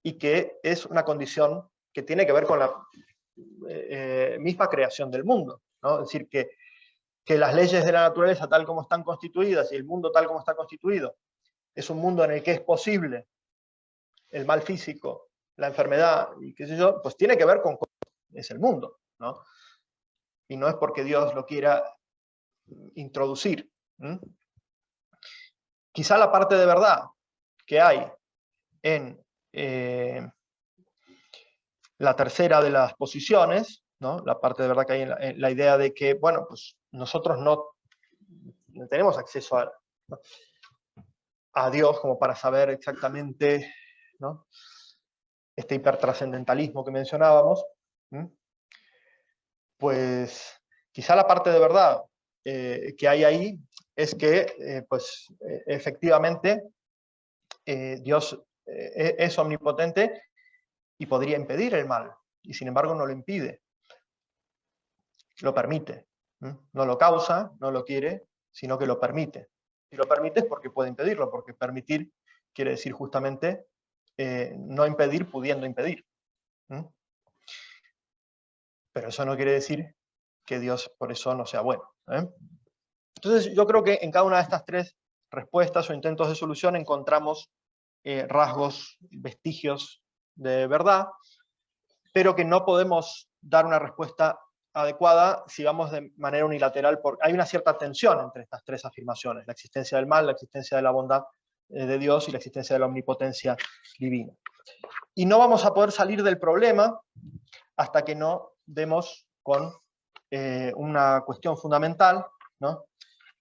y que es una condición que tiene que ver con la misma creación del mundo, ¿no? Es decir, que las leyes de la naturaleza tal como están constituidas y el mundo tal como está constituido es un mundo en el que es posible el mal físico, la enfermedad y qué sé yo, pues tiene que ver con cómo es el mundo, ¿no? Y no es porque Dios lo quiera introducir. Quizá la parte de verdad que hay en la tercera de las posiciones, ¿no? La parte de verdad que hay en la idea de que, bueno, pues nosotros no tenemos acceso a Dios como para saber exactamente, ¿no? Este hipertrascendentalismo que mencionábamos, pues quizá la parte de verdad que hay ahí es que efectivamente Dios es omnipotente y podría impedir el mal, y sin embargo no lo impide, lo permite. No lo causa, no lo quiere, sino que lo permite. Si lo permite es porque puede impedirlo, porque permitir quiere decir justamente no impedir pudiendo impedir. Pero eso no quiere decir que Dios por eso no sea bueno. Entonces yo creo que en cada una de estas tres respuestas o intentos de solución encontramos rasgos, vestigios de verdad, pero que no podemos dar una respuesta adecuada si vamos de manera unilateral, porque hay una cierta tensión entre estas tres afirmaciones: la existencia del mal, la existencia de la bondad de Dios y la existencia de la omnipotencia divina. Y no vamos a poder salir del problema hasta que no demos con una cuestión fundamental, ¿no?,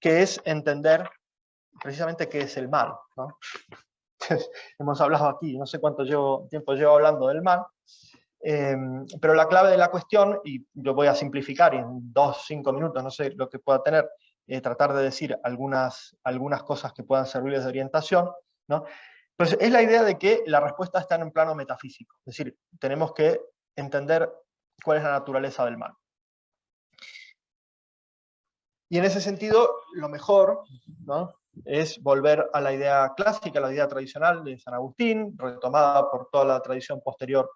que es entender precisamente qué es el mal, ¿no? Hemos hablado aquí, no sé cuánto tiempo llevo hablando del mal, pero la clave de la cuestión, y yo voy a simplificar y en 2-5 minutos, no sé lo que pueda tener, tratar de decir algunas cosas que puedan servirles de orientación, ¿no? Pues es la idea de que la respuesta está en un plano metafísico, es decir, tenemos que entender cuál es la naturaleza del mal. Y en ese sentido, lo mejor, ¿no?, es volver a la idea clásica, a la idea tradicional de San Agustín, retomada por toda la tradición posterior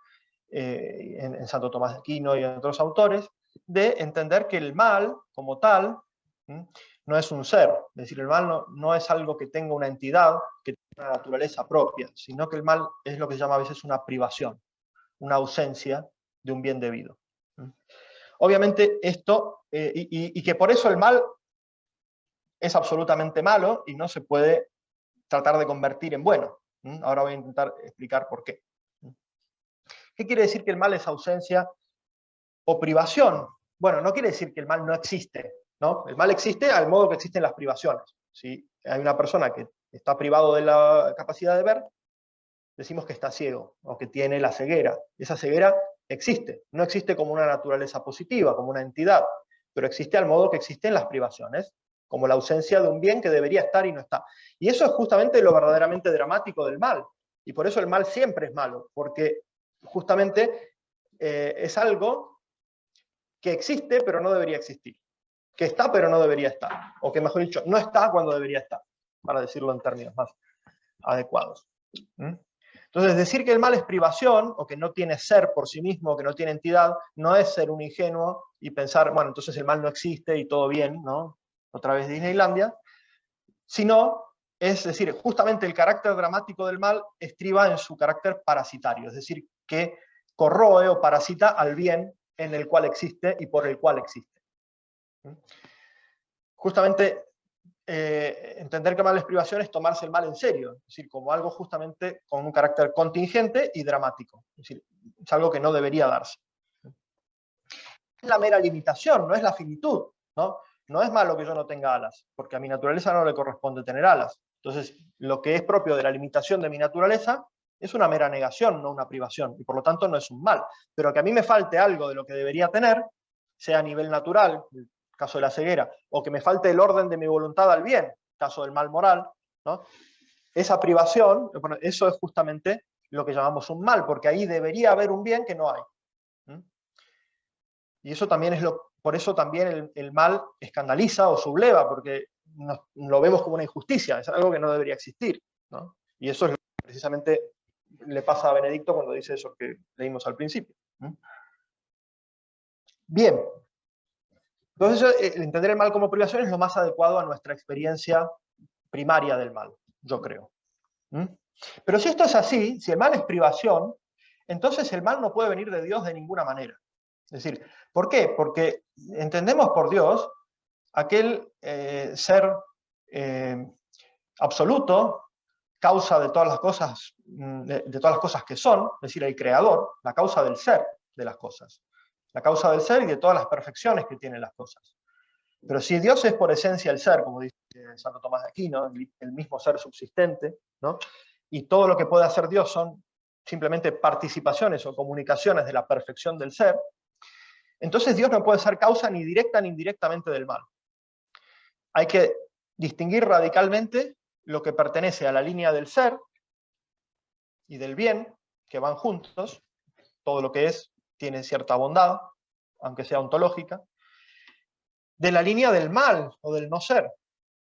en Santo Tomás de Aquino y en otros autores, de entender que el mal, como tal, no es un ser. Es decir, el mal no es algo que tenga una entidad, que tenga una naturaleza propia, sino que el mal es lo que se llama a veces una privación, una ausencia de un bien debido. Obviamente esto, y que por eso el mal es absolutamente malo y no se puede tratar de convertir en bueno. Ahora voy a intentar explicar por qué. ¿Qué quiere decir que el mal es ausencia o privación? Bueno, no quiere decir que el mal no existe, ¿no? El mal existe al modo que existen las privaciones. Si hay una persona que está privado de la capacidad de ver, decimos que está ciego o que tiene la ceguera. Esa ceguera existe. No existe como una naturaleza positiva, como una entidad, pero existe al modo que existen las privaciones, como la ausencia de un bien que debería estar y no está. Y eso es justamente lo verdaderamente dramático del mal. Y por eso el mal siempre es malo, porque justamente es algo que existe pero no debería existir, que está pero no debería estar, o que mejor dicho, no está cuando debería estar, para decirlo en términos más adecuados. Entonces, decir que el mal es privación, o que no tiene ser por sí mismo, que no tiene entidad, no es ser un ingenuo y pensar, bueno, entonces el mal no existe y todo bien, ¿no?, otra vez Disneylandia, sino, es decir, justamente el carácter dramático del mal estriba en su carácter parasitario, es decir, que corroe o parasita al bien en el cual existe y por el cual existe. Justamente entender que el mal es privación es tomarse el mal en serio, es decir, como algo justamente con un carácter contingente y dramático, es decir, es algo que no debería darse. Es la mera limitación, no es la finitud, ¿no? No es malo que yo no tenga alas, porque a mi naturaleza no le corresponde tener alas. Entonces, lo que es propio de la limitación de mi naturaleza es una mera negación, no una privación, y por lo tanto no es un mal. Pero que a mí me falte algo de lo que debería tener, sea a nivel natural, el caso de la ceguera, o que me falte el orden de mi voluntad al bien, caso del mal moral, ¿no?, esa privación, eso es justamente lo que llamamos un mal, porque ahí debería haber un bien que no hay. Y eso también es por eso también el mal escandaliza o subleva, porque lo vemos como una injusticia, es algo que no debería existir, ¿no? Y eso es lo que precisamente le pasa a Benedicto cuando dice eso que leímos al principio. Bien. Entonces, entender el mal como privación es lo más adecuado a nuestra experiencia primaria del mal, yo creo. Pero si esto es así, si el mal es privación, entonces el mal no puede venir de Dios de ninguna manera. Es decir, ¿por qué? Porque entendemos por Dios aquel ser absoluto, causa de todas las cosas, de todas las cosas que son, es decir, el creador, la causa del ser de las cosas, la causa del ser y de todas las perfecciones que tienen las cosas. Pero si Dios es por esencia el ser, como dice Santo Tomás de Aquino, el mismo ser subsistente, ¿no?, y todo lo que puede hacer Dios son simplemente participaciones o comunicaciones de la perfección del ser, entonces Dios no puede ser causa ni directa ni indirectamente del mal. Hay que distinguir radicalmente lo que pertenece a la línea del ser y del bien, que van juntos, todo lo que tiene cierta bondad, aunque sea ontológica, de la línea del mal o del no ser,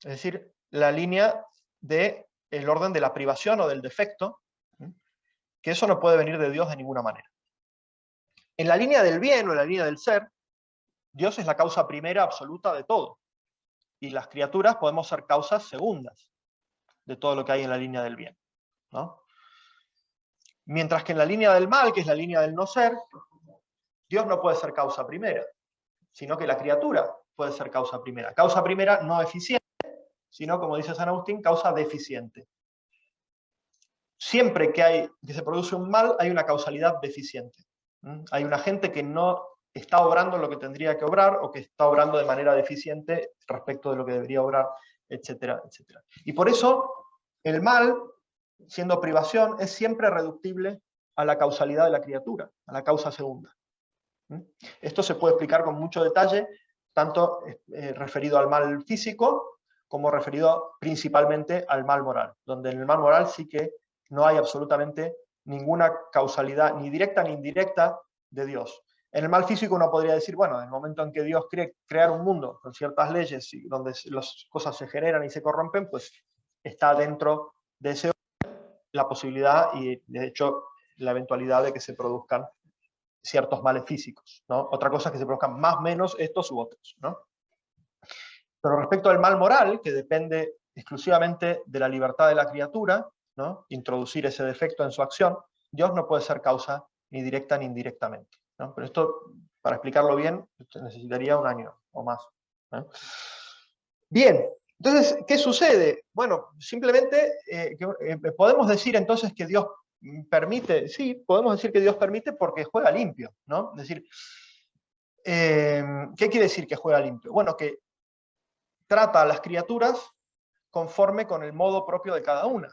es decir, la línea del orden de la privación o del defecto, que eso no puede venir de Dios de ninguna manera. En la línea del bien o en la línea del ser, Dios es la causa primera absoluta de todo. Y las criaturas podemos ser causas segundas de todo lo que hay en la línea del bien, ¿no? Mientras que en la línea del mal, que es la línea del no ser, Dios no puede ser causa primera, sino que la criatura puede ser causa primera. Causa primera no eficiente, sino, como dice San Agustín, causa deficiente. Siempre que se produce un mal, hay una causalidad deficiente. Hay un agente que no está obrando lo que tendría que obrar, o que está obrando de manera deficiente respecto de lo que debería obrar, etcétera, etcétera. Y por eso el mal, siendo privación, es siempre reductible a la causalidad de la criatura, a la causa segunda. Esto se puede explicar con mucho detalle, tanto referido al mal físico, como referido principalmente al mal moral, donde en el mal moral sí que no hay absolutamente ninguna causalidad, ni directa ni indirecta, de Dios. En el mal físico uno podría decir, bueno, en el momento en que Dios quiere crear un mundo con ciertas leyes y donde las cosas se generan y se corrompen, pues está dentro de ese la posibilidad y, de hecho, la eventualidad de que se produzcan ciertos males físicos, ¿no? Otra cosa es que se produzcan más o menos estos u otros, ¿no? Pero respecto al mal moral, que depende exclusivamente de la libertad de la criatura, ¿no? Introducir ese defecto en su acción, Dios no puede ser causa ni directa ni indirectamente, ¿no? Pero esto, para explicarlo bien, necesitaría un año o más, ¿no? Bien, entonces, ¿qué sucede? Bueno, simplemente podemos decir entonces que Dios permite, sí, podemos decir que Dios permite porque juega limpio, ¿no? Es decir, ¿qué quiere decir que juega limpio? Bueno, que trata a las criaturas conforme con el modo propio de cada una.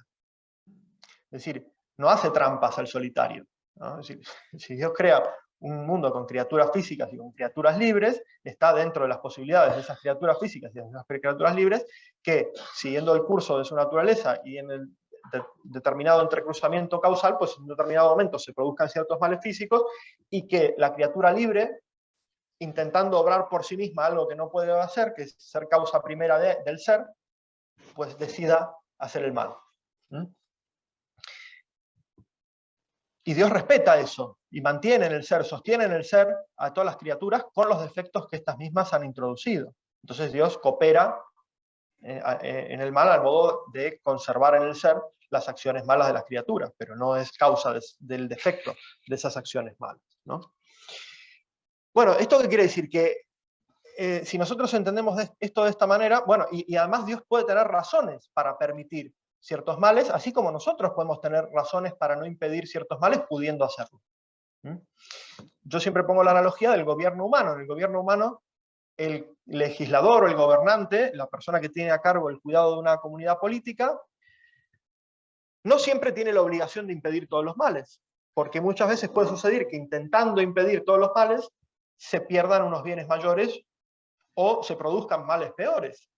Es decir, no hace trampas al solitario, ¿no? Es decir, si Dios crea un mundo con criaturas físicas y con criaturas libres, está dentro de las posibilidades de esas criaturas físicas y de esas criaturas libres que, siguiendo el curso de su naturaleza y en el determinado entrecruzamiento causal, pues en un determinado momento se produzcan ciertos males físicos y que la criatura libre, intentando obrar por sí misma algo que no puede hacer, que es ser causa primera del ser, pues decida hacer el mal. Y Dios respeta eso, y mantiene en el ser, sostiene en el ser a todas las criaturas con los defectos que estas mismas han introducido. Entonces Dios coopera en el mal al modo de conservar en el ser las acciones malas de las criaturas, pero no es causa del defecto de esas acciones malas, ¿no? Bueno, ¿esto qué quiere decir? Que si nosotros entendemos esto de esta manera, bueno, y además Dios puede tener razones para permitir ciertos males, así como nosotros podemos tener razones para no impedir ciertos males pudiendo hacerlo. Yo siempre pongo la analogía del gobierno humano. En el gobierno humano, el legislador o el gobernante, la persona que tiene a cargo el cuidado de una comunidad política, no siempre tiene la obligación de impedir todos los males, porque muchas veces puede suceder que intentando impedir todos los males, se pierdan unos bienes mayores o se produzcan males peores.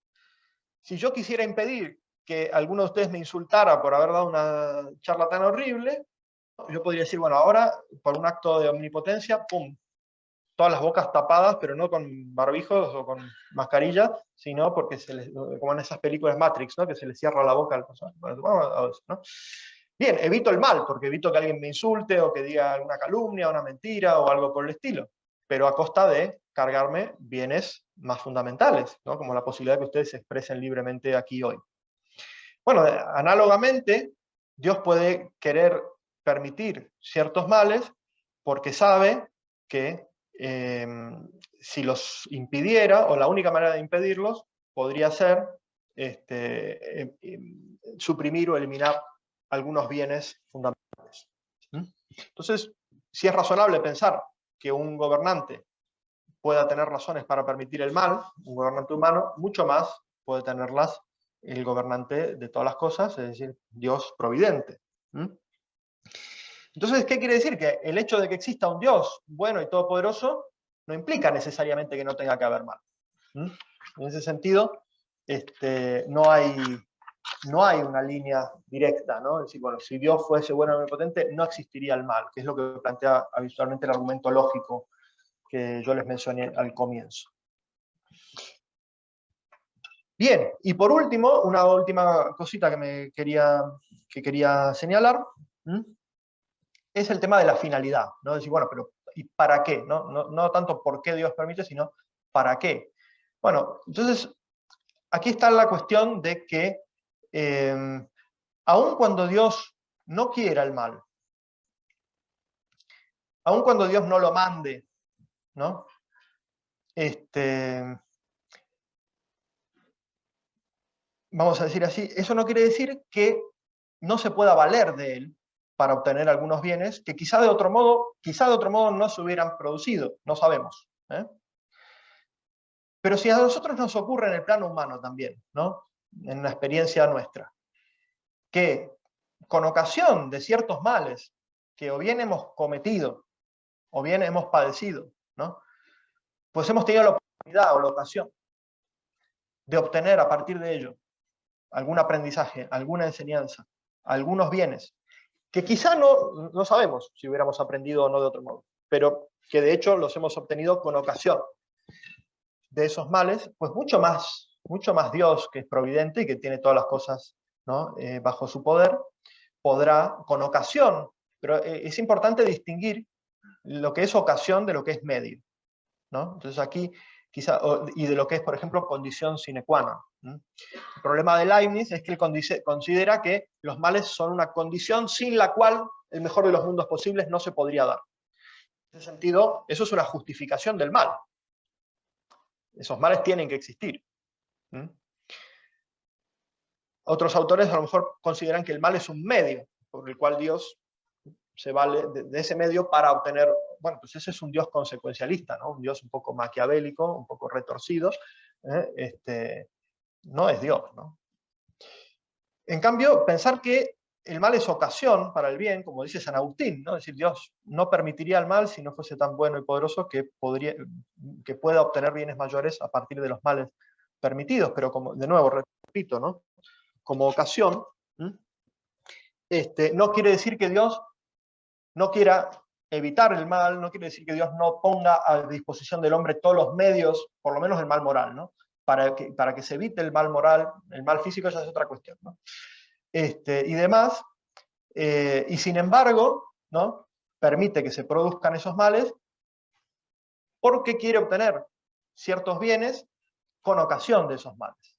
Si yo quisiera impedir que alguno de ustedes me insultara por haber dado una charla tan horrible, yo podría decir, bueno, ahora, por un acto de omnipotencia, ¡pum!, todas las bocas tapadas, pero no con barbijos o con mascarillas, sino porque, como en esas películas Matrix, ¿no?, que se le cierra la boca al personaje. ¿No? Bien, evito el mal, porque evito que alguien me insulte o que diga alguna calumnia, una mentira o algo por el estilo, pero a costa de cargarme bienes más fundamentales, ¿no?, como la posibilidad de que ustedes se expresen libremente aquí hoy. Bueno, análogamente, Dios puede querer permitir ciertos males porque sabe que si los impidiera, o la única manera de impedirlos, podría ser suprimir o eliminar algunos bienes fundamentales. Entonces, si es razonable pensar que un gobernante pueda tener razones para permitir el mal, un gobernante humano, mucho más puede tenerlas el gobernante de todas las cosas, es decir, Dios providente. Entonces, ¿qué quiere decir? Que el hecho de que exista un Dios bueno y todopoderoso no implica necesariamente que no tenga que haber mal. En ese sentido, no hay una línea directa, ¿no? Es decir, bueno, si Dios fuese bueno y omnipotente, no existiría el mal, que es lo que plantea habitualmente el argumento lógico que yo les mencioné al comienzo. Bien, y por último, una última cosita que quería señalar, es el tema de la finalidad, ¿no? Decir, bueno, pero ¿y para qué? No tanto por qué Dios permite, sino ¿para qué? Bueno, entonces, aquí está la cuestión de que, aun cuando Dios no quiera el mal, aun cuando Dios no lo mande, ¿no? Vamos a decir así, eso no quiere decir que no se pueda valer de él para obtener algunos bienes que quizá de otro modo no se hubieran producido, no sabemos. Pero si a nosotros nos ocurre en el plano humano también, ¿no? En una experiencia nuestra, que con ocasión de ciertos males que o bien hemos cometido o bien hemos padecido, ¿no? Pues hemos tenido la oportunidad o la ocasión de obtener a partir de ello algún aprendizaje, alguna enseñanza, algunos bienes, que quizá no sabemos si hubiéramos aprendido o no de otro modo, pero que de hecho los hemos obtenido con ocasión de esos males, pues mucho más Dios, que es providente y que tiene todas las cosas, ¿no? Bajo su poder, podrá, con ocasión, pero es importante distinguir lo que es ocasión de lo que es medio, ¿no? Entonces aquí, quizá, y de lo que es, por ejemplo, condición sine qua non. El problema de Leibniz es que él considera que los males son una condición sin la cual el mejor de los mundos posibles no se podría dar. En ese sentido, eso es una justificación del mal. Esos males tienen que existir. Otros autores a lo mejor consideran que el mal es un medio, por el cual Dios se vale de ese medio para obtener, bueno, pues ese es un Dios consecuencialista, ¿no? Un Dios un poco maquiavélico, un poco retorcido, no es Dios, ¿no? En cambio, pensar que el mal es ocasión para el bien, como dice San Agustín, ¿no? Es decir, Dios no permitiría el mal si no fuese tan bueno y poderoso que pueda obtener bienes mayores a partir de los males permitidos, pero como, de nuevo, repito, ¿no? Como ocasión, no quiere decir que Dios no quiera evitar el mal, no quiere decir que Dios no ponga a disposición del hombre todos los medios, por lo menos el mal moral, ¿no? Para que se evite el mal moral, el mal físico ya es otra cuestión, ¿no? Y demás, y sin embargo, ¿no? Permite que se produzcan esos males porque quiere obtener ciertos bienes con ocasión de esos males.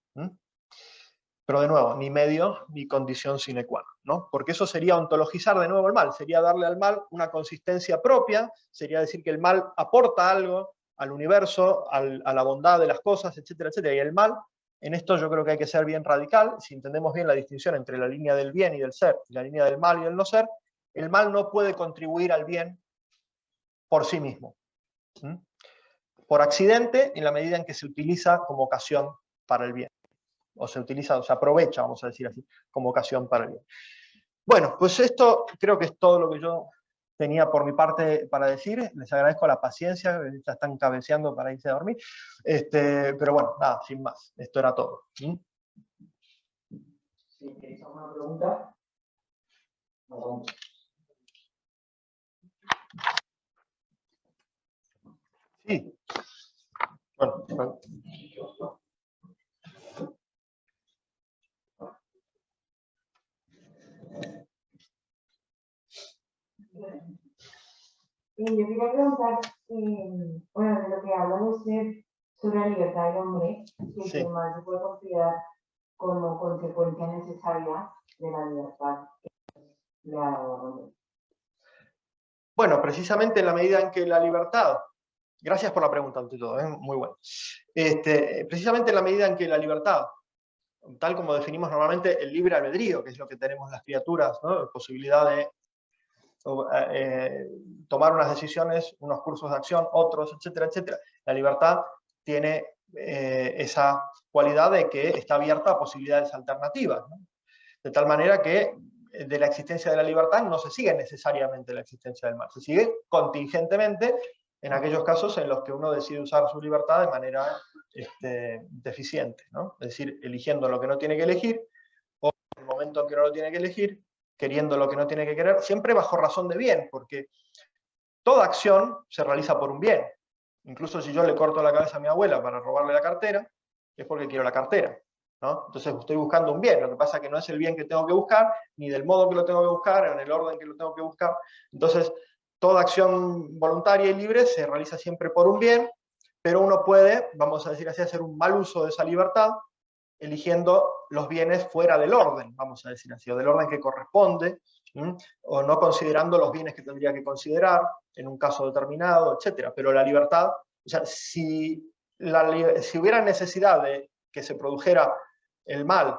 Pero de nuevo, ni medio ni condición sine qua non, ¿no? Porque eso sería ontologizar de nuevo el mal, sería darle al mal una consistencia propia, sería decir que el mal aporta algo al universo, a la bondad de las cosas, etcétera, etcétera. Y el mal, en esto yo creo que hay que ser bien radical, si entendemos bien la distinción entre la línea del bien y del ser, y la línea del mal y del no ser, el mal no puede contribuir al bien por sí mismo. Por accidente, en la medida en que se utiliza como ocasión para el bien. O se utiliza, o se aprovecha, vamos a decir así, como ocasión para el bien. Bueno, pues esto creo que es todo lo que yo tenía por mi parte para decir. Les agradezco la paciencia, ya están cabeceando para irse a dormir. Pero bueno, nada, sin más. Esto era todo. Si tenéis alguna pregunta, vamos. Sí. Bueno. Yo quería preguntar, bueno, de lo que habla usted sobre la libertad del hombre, que Sí. el mal se puede considerar como consecuencia necesaria de la libertad que le ha dado al hombre. Bueno, precisamente en la medida en que la libertad, gracias por la pregunta ante todo, muy bueno. Precisamente en la medida en que la libertad, tal como definimos normalmente el libre albedrío, que es lo que tenemos las criaturas, ¿no? La posibilidad de tomar unas decisiones, unos cursos de acción, otros, etcétera, etcétera. La libertad tiene esa cualidad de que está abierta a posibilidades alternativas, ¿no? De tal manera que de la existencia de la libertad no se sigue necesariamente la existencia del mal, se sigue contingentemente en aquellos casos en los que uno decide usar su libertad de manera deficiente, ¿no? Es decir, eligiendo lo que no tiene que elegir, o en el momento en que no lo tiene que elegir, queriendo lo que no tiene que querer, siempre bajo razón de bien, porque toda acción se realiza por un bien. Incluso si yo le corto la cabeza a mi abuela para robarle la cartera, es porque quiero la cartera. ¿no? Entonces estoy buscando un bien, lo que pasa es que no es el bien que tengo que buscar, ni del modo que lo tengo que buscar, en el orden que lo tengo que buscar. Entonces, toda acción voluntaria y libre se realiza siempre por un bien, pero uno puede, vamos a decir así, hacer un mal uso de esa libertad, eligiendo los bienes fuera del orden, vamos a decir así, o del orden que corresponde, o no considerando los bienes que tendría que considerar en un caso determinado, etc. Pero la libertad, o sea, si hubiera necesidad de que se produjera el mal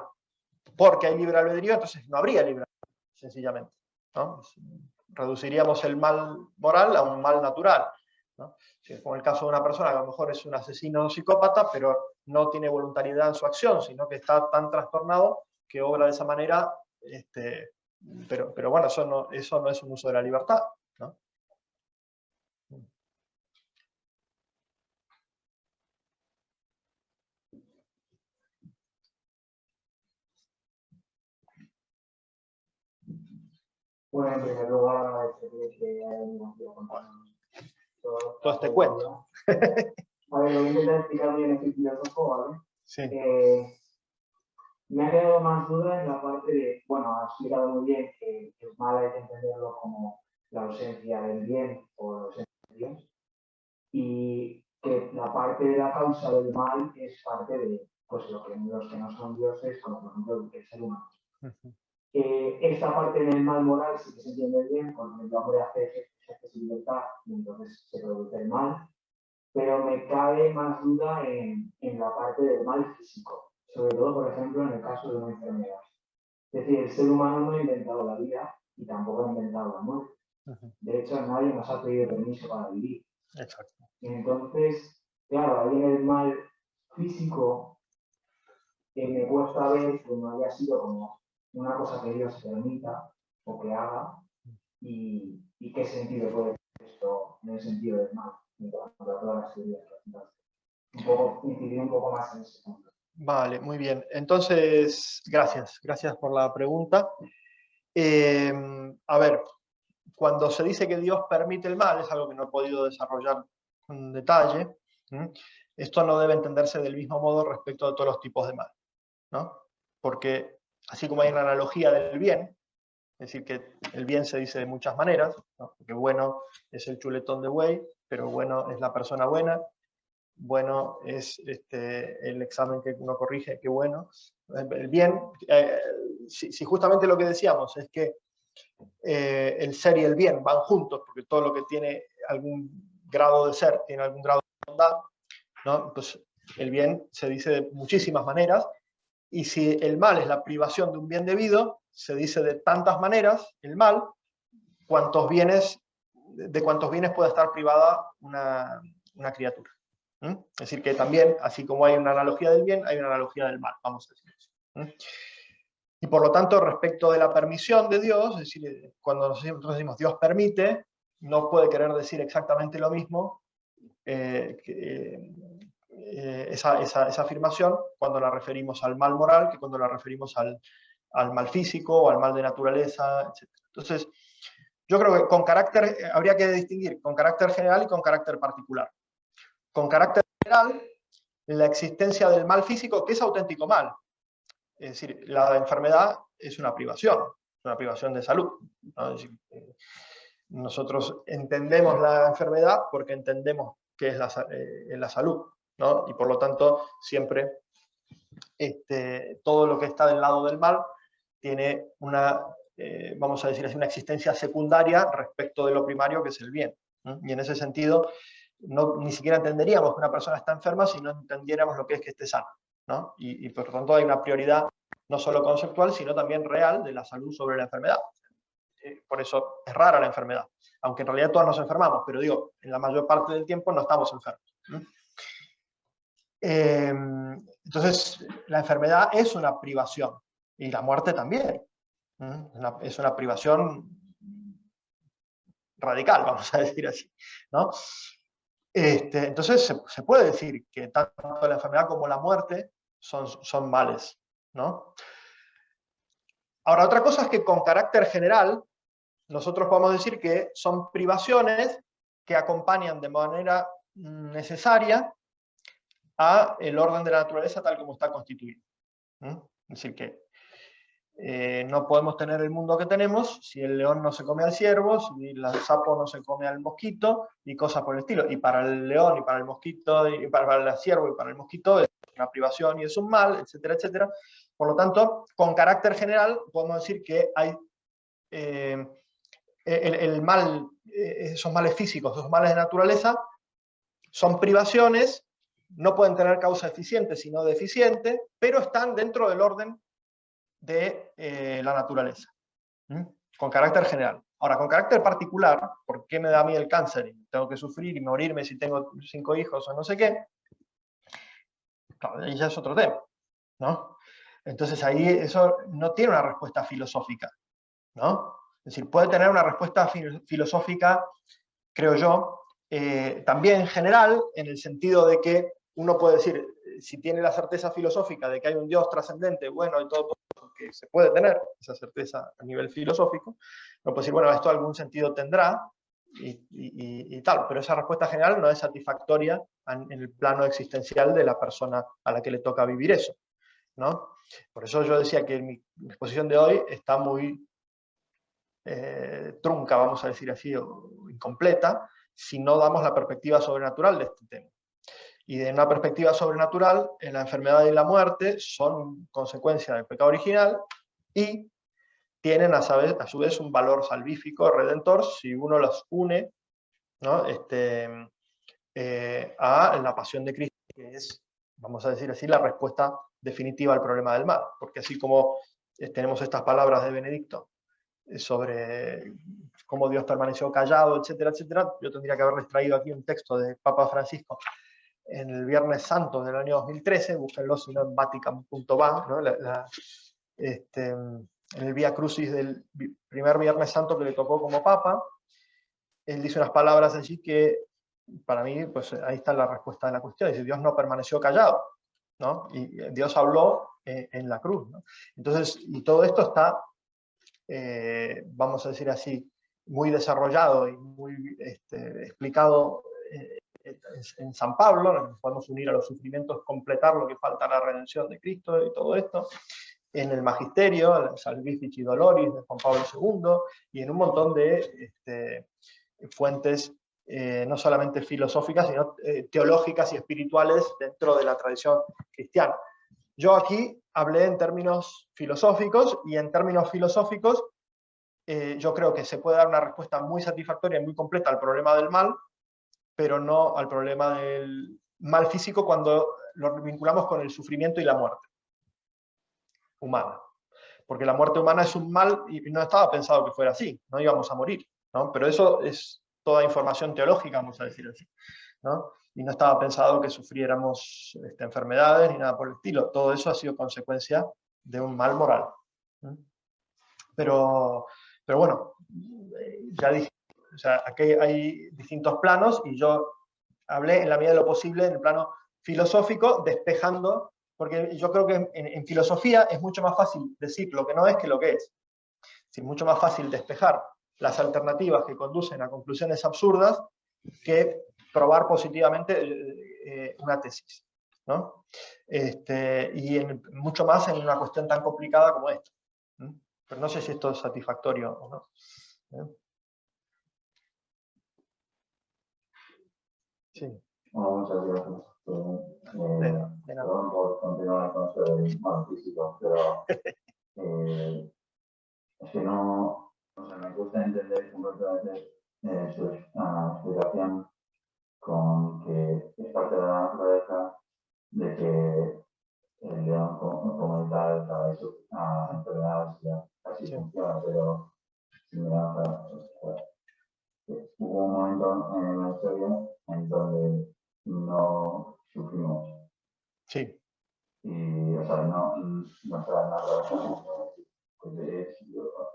porque hay libre albedrío, entonces no habría libre albedrío, sencillamente, ¿no? Reduciríamos el mal moral a un mal natural, ¿no? Como el caso de una persona que a lo mejor es un asesino o psicópata, pero no tiene voluntariedad en su acción, sino que está tan trastornado que obra de esa manera, pero bueno, eso no es un uso de la libertad, ¿no? Bueno, en primer lugar, agradecerle que haya venido aquí a contarnos todo este cuento. A ver, lo voy a intentar explicar bien este filósofo, ¿vale? Sí. Me ha quedado más duda en la parte de, bueno, ha explicado muy bien que el mal hay que entenderlo como la ausencia del bien o la ausencia de Dios, y que la parte de la causa del mal es parte de pues, los que no son dioses, como por ejemplo el ser humano. Esta parte del mal moral sí que se entiende bien, porque el hombre hace su libertad y entonces se produce el mal, pero me cabe más duda en la parte del mal físico, sobre todo, por ejemplo, en el caso de una enfermedad. Es decir, el ser humano no ha inventado la vida y tampoco ha inventado la muerte. De hecho, nadie nos ha pedido permiso para vivir. Exacto. Y entonces, claro, ahí en el mal físico me cuesta ver que no haya sido como una cosa que Dios permita o que haga, y qué sentido puede tener esto en el sentido del mal, en cuanto a todas las teorías que incidir un poco más en ese punto. Vale, muy bien. Entonces, gracias por la pregunta. A ver, cuando se dice que Dios permite el mal, es algo que no he podido desarrollar en detalle. Esto no debe entenderse del mismo modo respecto a todos los tipos de mal, ¿no? Porque así como hay una analogía del bien, es decir, que el bien se dice de muchas maneras, ¿no? Porque bueno es el chuletón de buey, pero bueno es la persona buena, bueno es el examen que uno corrige, qué bueno. El bien, si justamente lo que decíamos es que el ser y el bien van juntos, porque todo lo que tiene algún grado de ser tiene algún grado de bondad, ¿no? Pues el bien se dice de muchísimas maneras, y si el mal es la privación de un bien debido, se dice de tantas maneras el mal, de cuántos bienes puede estar privada una criatura. Es decir, que también, así como hay una analogía del bien, hay una analogía del mal, vamos a decir eso. Y por lo tanto, respecto de la permisión de Dios, es decir, cuando nosotros decimos Dios permite, no puede querer decir exactamente lo mismo esa afirmación cuando la referimos al mal moral que cuando la referimos al mal físico o al mal de naturaleza, etc. Entonces, yo creo que con carácter, habría que distinguir con carácter general y con carácter particular. Con carácter general, la existencia del mal físico, que es auténtico mal. Es decir, la enfermedad es una privación de salud, ¿no? Es decir, nosotros entendemos la enfermedad porque entendemos qué es la salud, ¿no? Y por lo tanto, siempre todo lo que está del lado del mal tiene una, vamos a decir así, una existencia secundaria respecto de lo primario, que es el bien. Y en ese sentido, ni siquiera entenderíamos que una persona está enferma si no entendiéramos lo que es que esté sana, ¿no? Y por lo tanto hay una prioridad no solo conceptual, sino también real de la salud sobre la enfermedad. Por eso es rara la enfermedad, aunque en realidad todos nos enfermamos, pero digo, en la mayor parte del tiempo no estamos enfermos. Entonces, la enfermedad es una privación, y la muerte también. Es una privación radical, vamos a decir así, ¿no? Entonces, se puede decir que tanto la enfermedad como la muerte son males, ¿no? Ahora, otra cosa es que con carácter general, nosotros podemos decir que son privaciones que acompañan de manera necesaria a el orden de la naturaleza tal como está constituido. Es decir, que no podemos tener el mundo que tenemos si el león no se come al ciervo, si el sapo no se come al mosquito, y cosas por el estilo. Y para el león, y para el mosquito, y para el ciervo, y para el mosquito, es una privación y es un mal, etcétera, etcétera. Por lo tanto, con carácter general, podemos decir que hay el mal, esos males físicos, esos males de naturaleza, son privaciones, no pueden tener causa eficiente, sino deficiente, pero están dentro del orden de la naturaleza, con carácter general. Ahora, con carácter particular, ¿por qué me da a mí el cáncer? Y tengo que sufrir y morirme si tengo 5 hijos o no sé qué. Claro, ahí ya es otro tema, ¿no? Entonces ahí eso no tiene una respuesta filosófica, ¿no? Es decir, puede tener una respuesta filosófica, creo yo, también general, en el sentido de que uno puede decir, si tiene la certeza filosófica de que hay un Dios trascendente, bueno, y todo que se puede tener, esa certeza a nivel filosófico, uno puede decir, bueno, esto algún sentido tendrá, y tal, pero esa respuesta general no es satisfactoria en el plano existencial de la persona a la que le toca vivir eso, ¿no? Por eso yo decía que mi exposición de hoy está muy trunca, vamos a decir así, o incompleta, si no damos la perspectiva sobrenatural de este tema. Y de una perspectiva sobrenatural, la enfermedad y la muerte son consecuencia del pecado original y tienen a su vez un valor salvífico, redentor, si uno los une, ¿no? A la pasión de Cristo, que es, vamos a decir así, la respuesta definitiva al problema del mal. Porque así como tenemos estas palabras de Benedicto sobre cómo Dios permaneció callado, etcétera, etcétera, yo tendría que haberles traído aquí un texto de Papa Francisco en el Viernes Santo del año 2013, búsquenlo si no en vatican.va, ¿no? En el Vía Crucis del primer Viernes Santo que le tocó como Papa, él dice unas palabras allí que para mí, pues ahí está la respuesta de la cuestión, dice, Dios no permaneció callado, ¿no? Y Dios habló en la cruz, ¿no? Entonces, y todo esto está, vamos a decir así, muy desarrollado y muy explicado en San Pablo, nos podemos unir a los sufrimientos, completar lo que falta a la redención de Cristo y todo esto, en el Magisterio, el Salvifici Doloris de Juan Pablo II, y en un montón de fuentes no solamente filosóficas, sino teológicas y espirituales dentro de la tradición cristiana. Yo aquí hablé en términos filosóficos, y en términos filosóficos yo creo que se puede dar una respuesta muy satisfactoria y muy completa al problema del mal, pero no al problema del mal físico cuando lo vinculamos con el sufrimiento y la muerte humana. Porque la muerte humana es un mal y no estaba pensado que fuera así, no íbamos a morir, ¿no? Pero eso es toda información teológica, vamos a decir así, ¿no? Y no estaba pensado que sufriéramos enfermedades ni nada por el estilo. Todo eso ha sido consecuencia de un mal moral. Pero bueno, ya dije, o sea, aquí hay distintos planos y yo hablé en la medida de lo posible en el plano filosófico, despejando, porque yo creo que en filosofía es mucho más fácil decir lo que no es que lo que es. Es mucho más fácil despejar las alternativas que conducen a conclusiones absurdas que probar positivamente una tesis, ¿no? Y mucho más en una cuestión tan complicada como esta. Pero no sé si esto es satisfactorio o no. Sí. Bueno, muchas gracias. Perdón por continuar con esto del mal físico, pero es que no, o sea, me cuesta entender completamente su explicación con que es parte de la naturaleza de que el león como tal trae sus enfermedades y así funciona, pero hubo un momento en la historia en donde no sufrimos. Sí. Y, o sea, nuestra narración pues es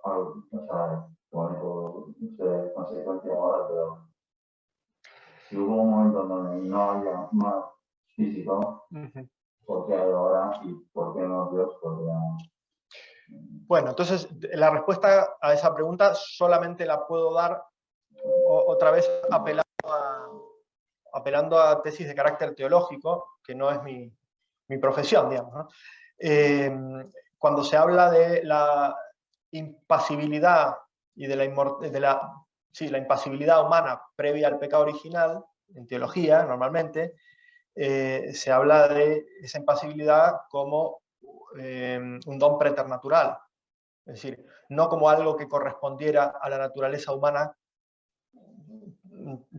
algo, o sea, como dijo consecuencia moral, pero si hubo un momento en donde no había más físico, ¿por qué hay ahora y por qué no Dios? Porque no. Bueno, entonces la respuesta a esa pregunta solamente la puedo dar otra vez apelando a tesis de carácter teológico, que no es mi profesión, digamos, ¿no? Cuando se habla de la impasibilidad y de la impasibilidad humana previa al pecado original, en teología normalmente, se habla de esa impasibilidad como un don preternatural, es decir, no como algo que correspondiera a la naturaleza humana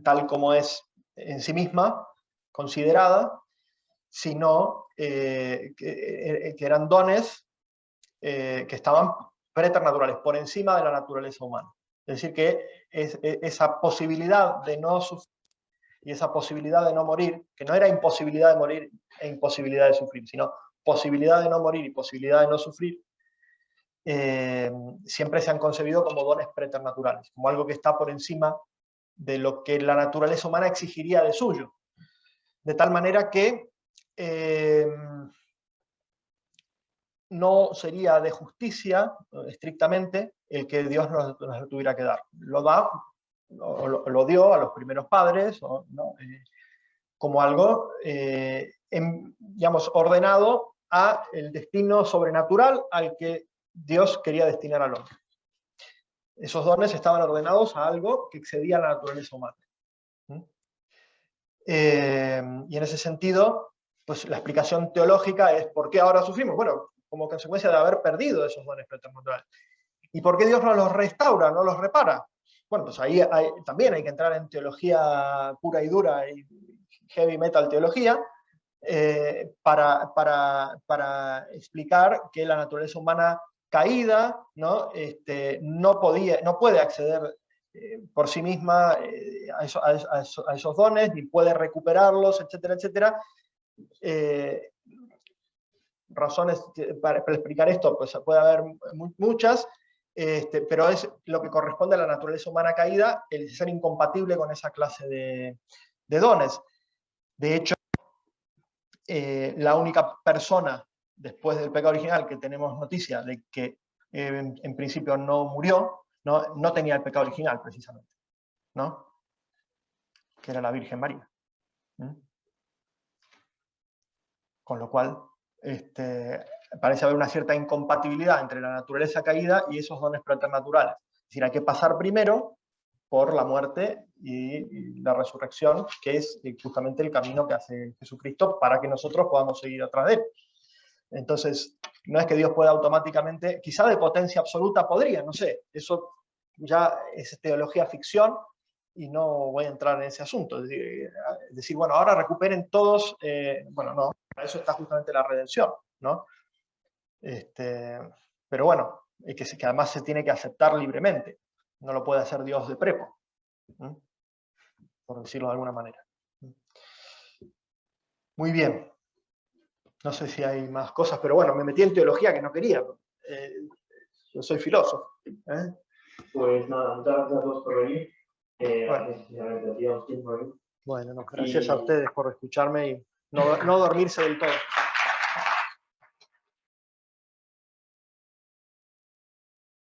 tal como es en sí misma, considerada, sino que eran dones que estaban preternaturales, por encima de la naturaleza humana. Es decir, que esa posibilidad de no sufrir y esa posibilidad de no morir, que no era imposibilidad de morir e imposibilidad de sufrir, sino posibilidad de no morir y posibilidad de no sufrir, siempre se han concebido como dones preternaturales, como algo que está por encima de lo que la naturaleza humana exigiría de suyo. De tal manera que no sería de justicia, estrictamente, el que Dios nos lo tuviera que dar. Lo da, o lo dio a los primeros padres, ¿no? Como algo, digamos, ordenado a el destino sobrenatural al que Dios quería destinar al hombre. Esos dones estaban ordenados a algo que excedía la naturaleza humana. Y en ese sentido, pues la explicación teológica es ¿por qué ahora sufrimos? Bueno, como consecuencia de haber perdido esos dones preternaturales. ¿Y por qué Dios no los restaura, no los repara? Bueno, pues ahí también hay que entrar en teología pura y dura y heavy metal teología para explicar que la naturaleza humana caída no puede acceder por sí misma a esos dones, ni puede recuperarlos, etcétera, etcétera. Razones para explicar esto, pues puede haber muchas, pero es lo que corresponde a la naturaleza humana caída, el ser incompatible con esa clase de dones. De hecho, la única persona después del pecado original que tenemos noticia de que en principio no murió, no tenía el pecado original precisamente, ¿no? Que era la Virgen María. Con lo cual, parece haber una cierta incompatibilidad entre la naturaleza caída y esos dones preternaturales. Es decir, hay que pasar primero por la muerte y la resurrección, que es justamente el camino que hace Jesucristo para que nosotros podamos seguir atrás de él. Entonces, no es que Dios pueda automáticamente, quizá de potencia absoluta podría, no sé, eso ya es teología ficción y no voy a entrar en ese asunto. Es decir, bueno, ahora recuperen todos, bueno, no, para eso está justamente la redención, ¿no? Pero bueno, que además se tiene que aceptar libremente, no lo puede hacer Dios de prepo, ¿no? Por decirlo de alguna manera. Muy bien. No sé si hay más cosas, pero bueno, me metí en teología que no quería. Yo soy filósofo. Pues nada, muchas gracias a todos por venir. Bueno, no, gracias a ustedes por escucharme y no dormirse del todo.